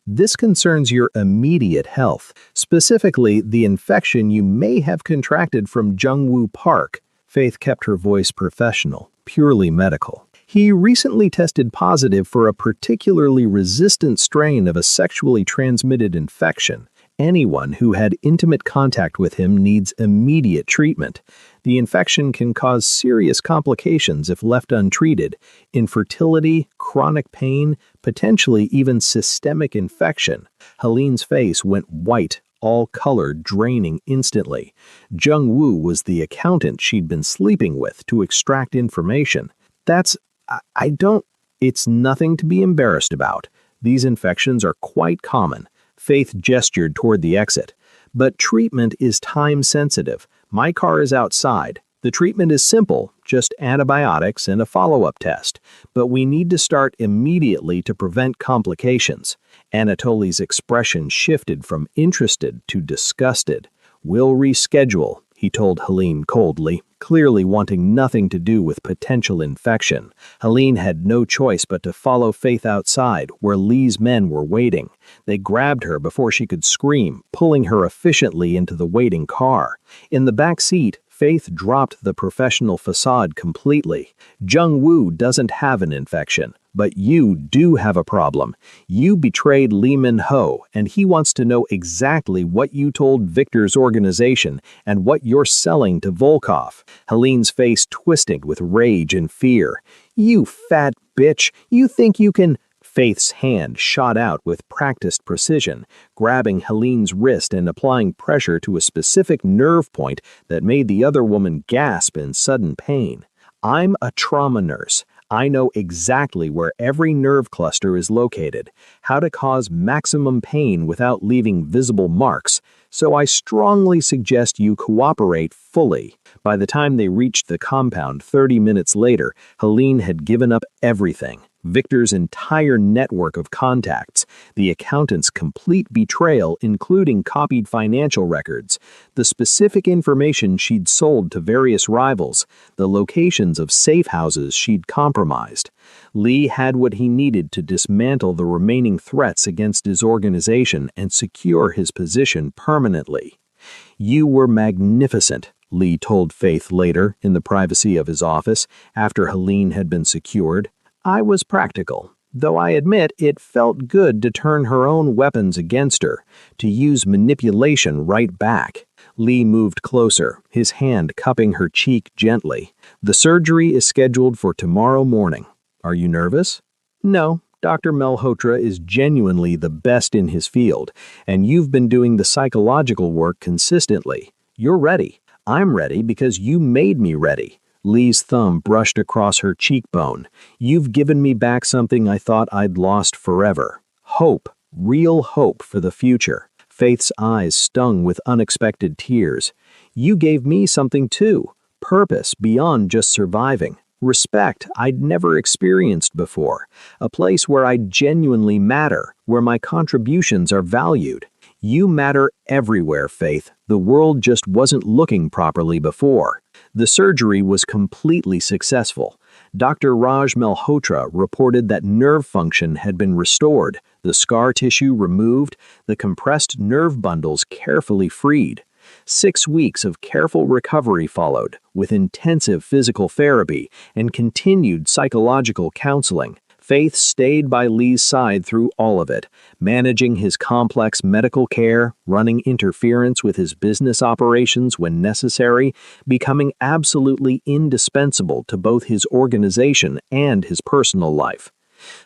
This concerns your immediate health, specifically the infection you may have contracted from Jungwoo Park." Faith kept her voice professional, purely medical. "He recently tested positive for a particularly resistant strain of a sexually transmitted infection. Anyone who had intimate contact with him needs immediate treatment. The infection can cause serious complications if left untreated: infertility, chronic pain, potentially even systemic infection." Helene's face went white, all color draining instantly. Jung-woo was the accountant she'd been sleeping with to extract information. It's nothing to be embarrassed about. These infections are quite common." Faith gestured toward the exit. "But treatment is time-sensitive. My car is outside. The treatment is simple, just antibiotics and a follow-up test. But we need to start immediately to prevent complications." Anatoly's expression shifted from interested to disgusted. "We'll reschedule," he told Helene coldly, clearly wanting nothing to do with potential infection. Helene had no choice but to follow Faith outside, where Lee's men were waiting. They grabbed her before she could scream, pulling her efficiently into the waiting car. In the back seat, Faith dropped the professional facade completely. "Jung-woo doesn't have an infection, but you do have a problem. You betrayed Lee Min-ho, and he wants to know exactly what you told Victor's organization and what you're selling to Volkov." Helene's face twisted with rage and fear. "You fat bitch, you think you can—" Faith's hand shot out with practiced precision, grabbing Helene's wrist and applying pressure to a specific nerve point that made the other woman gasp in sudden pain. I'm a trauma nurse. I know exactly where every nerve cluster is located, how to cause maximum pain without leaving visible marks, so I strongly suggest you cooperate fully. By the time they reached the compound 30 minutes later, Helene had given up everything. Victor's entire network of contacts, the accountant's complete betrayal including copied financial records, the specific information she'd sold to various rivals, the locations of safe houses she'd compromised. Lee had what he needed to dismantle the remaining threats against his organization and secure his position permanently. "You were magnificent," Lee told Faith later in the privacy of his office after Helene had been secured. "I was practical, though I admit it felt good to turn her own weapons against her, to use manipulation right back." Lee moved closer, his hand cupping her cheek gently. "The surgery is scheduled for tomorrow morning. Are you nervous?" "No. Dr. Malhotra is genuinely the best in his field, and you've been doing the psychological work consistently. You're ready. I'm ready because you made me ready." Lee's thumb brushed across her cheekbone. "You've given me back something I thought I'd lost forever. Hope, real hope for the future." Faith's eyes stung with unexpected tears. "You gave me something too, purpose beyond just surviving. Respect I'd never experienced before, a place where I genuinely matter, where my contributions are valued. You matter everywhere, Faith. The world just wasn't looking properly before." The surgery was completely successful. Dr. Raj Malhotra reported that nerve function had been restored, the scar tissue removed, the compressed nerve bundles carefully freed. 6 weeks of careful recovery followed, with intensive physical therapy and continued psychological counseling. Faith stayed by Lee's side through all of it, managing his complex medical care, running interference with his business operations when necessary, becoming absolutely indispensable to both his organization and his personal life.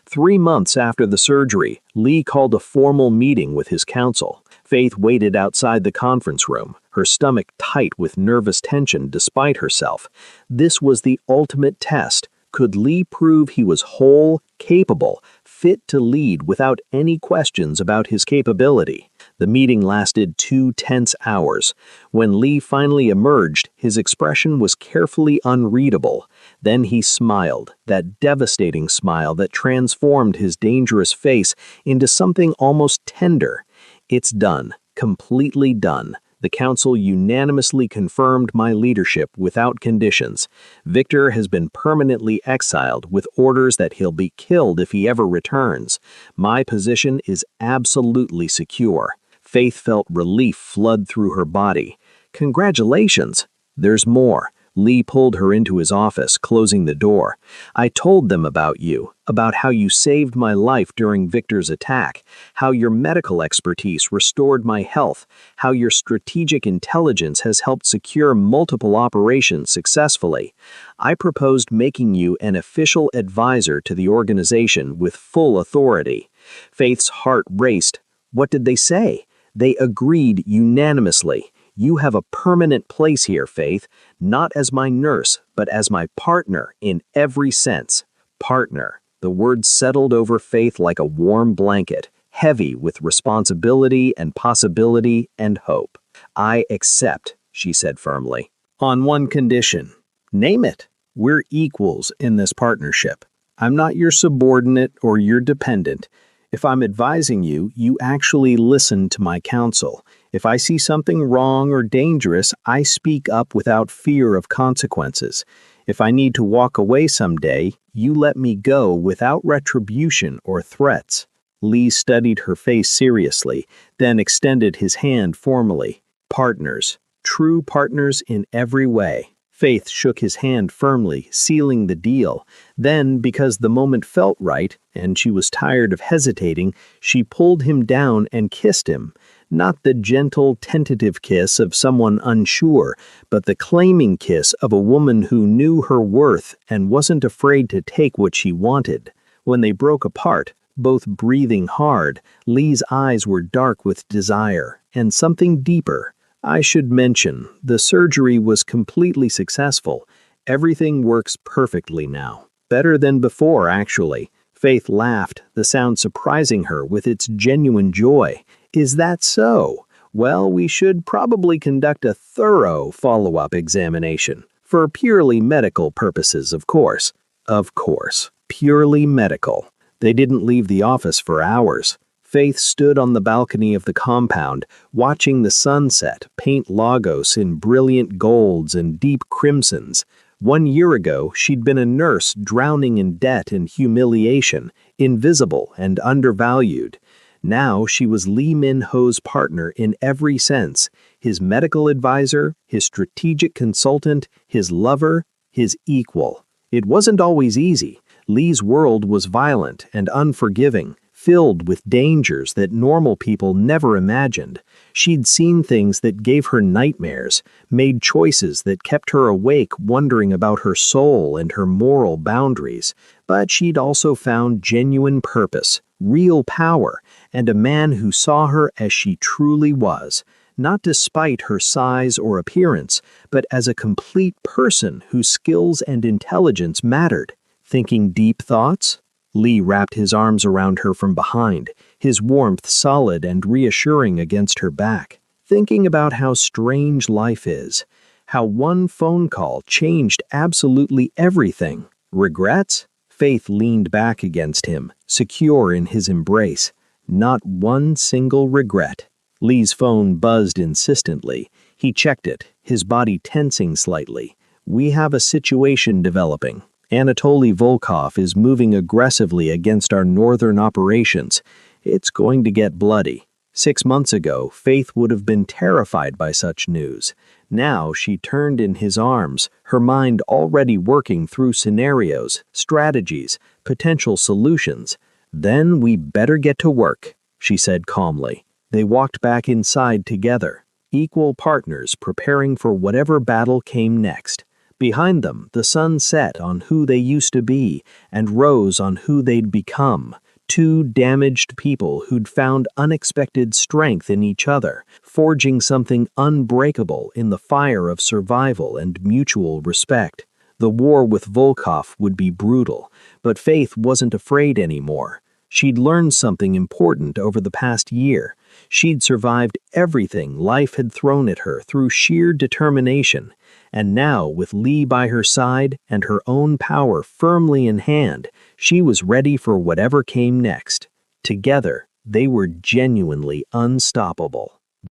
3 months after the surgery, Lee called a formal meeting with his counsel. Faith waited outside the conference room, her stomach tight with nervous tension despite herself. This was the ultimate test. Could Lee prove he was whole, capable, fit to lead without any questions about his capability? The meeting lasted 2 tense hours. When Lee finally emerged, his expression was carefully unreadable. Then he smiled, that devastating smile that transformed his dangerous face into something almost tender. "It's done, completely done. The council unanimously confirmed my leadership without conditions. Victor has been permanently exiled with orders that he'll be killed if he ever returns. My position is absolutely secure." Faith felt relief flood through her body. "Congratulations." "There's more." Lee pulled her into his office, closing the door. "I told them about you, about how you saved my life during Victor's attack, how your medical expertise restored my health, how your strategic intelligence has helped secure multiple operations successfully. I proposed making you an official advisor to the organization with full authority." Faith's heart raced. "What did they say?" "They agreed unanimously. You have a permanent place here, Faith, not as my nurse, but as my partner in every sense." Partner. The word settled over Faith like a warm blanket, heavy with responsibility and possibility and hope. "I accept," she said firmly. "On one condition." "Name it." "We're equals in this partnership. I'm not your subordinate or your dependent. If I'm advising you, you actually listen to my counsel. If I see something wrong or dangerous, I speak up without fear of consequences. If I need to walk away someday, you let me go without retribution or threats." Lee studied her face seriously, then extended his hand formally. "Partners. True partners in every way." Faith shook his hand firmly, sealing the deal. Then, because the moment felt right, and she was tired of hesitating, she pulled him down and kissed him. Not the gentle, tentative kiss of someone unsure, but the claiming kiss of a woman who knew her worth and wasn't afraid to take what she wanted. When they broke apart, both breathing hard. Lee's eyes were dark with desire and something deeper. I should mention, the surgery was completely successful. Everything works perfectly now. Better than before, actually. Faith laughed, the sound surprising her with its genuine joy. Is that so? Well, we should probably conduct a thorough follow-up examination. For purely medical purposes, of course. Of course. Purely medical. They didn't leave the office for hours. Faith stood on the balcony of the compound, watching the sunset paint Lagos in brilliant golds and deep crimsons. 1 year ago, she'd been a nurse drowning in debt and humiliation, invisible and undervalued. Now she was Lee Min-ho's partner in every sense, his medical advisor, his strategic consultant, his lover, his equal. It wasn't always easy. Lee's world was violent and unforgiving, filled with dangers that normal people never imagined. She'd seen things that gave her nightmares, made choices that kept her awake wondering about her soul and her moral boundaries. But she'd also found genuine purpose, real power, and a man who saw her as she truly was, not despite her size or appearance, but as a complete person whose skills and intelligence mattered. Thinking deep thoughts? Lee wrapped his arms around her from behind, his warmth solid and reassuring against her back. Thinking about how strange life is, how one phone call changed absolutely everything. Regrets? Faith leaned back against him, secure in his embrace. Not one single regret. Lee's phone buzzed insistently. He checked it, his body tensing slightly. We have a situation developing. Anatoly Volkov is moving aggressively against our northern operations. It's going to get bloody. 6 months ago, Faith would have been terrified by such news. Now she turned in his arms, her mind already working through scenarios, strategies, potential solutions. Then we better get to work, she said calmly. They walked back inside together, equal partners preparing for whatever battle came next. Behind them, the sun set on who they used to be and rose on who they'd become. Two damaged people who'd found unexpected strength in each other, forging something unbreakable in the fire of survival and mutual respect. The war with Volkov would be brutal, but Faith wasn't afraid anymore. She'd learned something important over the past year. She'd survived everything life had thrown at her through sheer determination. And now, with Lee by her side and her own power firmly in hand, she was ready for whatever came next. Together, they were genuinely unstoppable.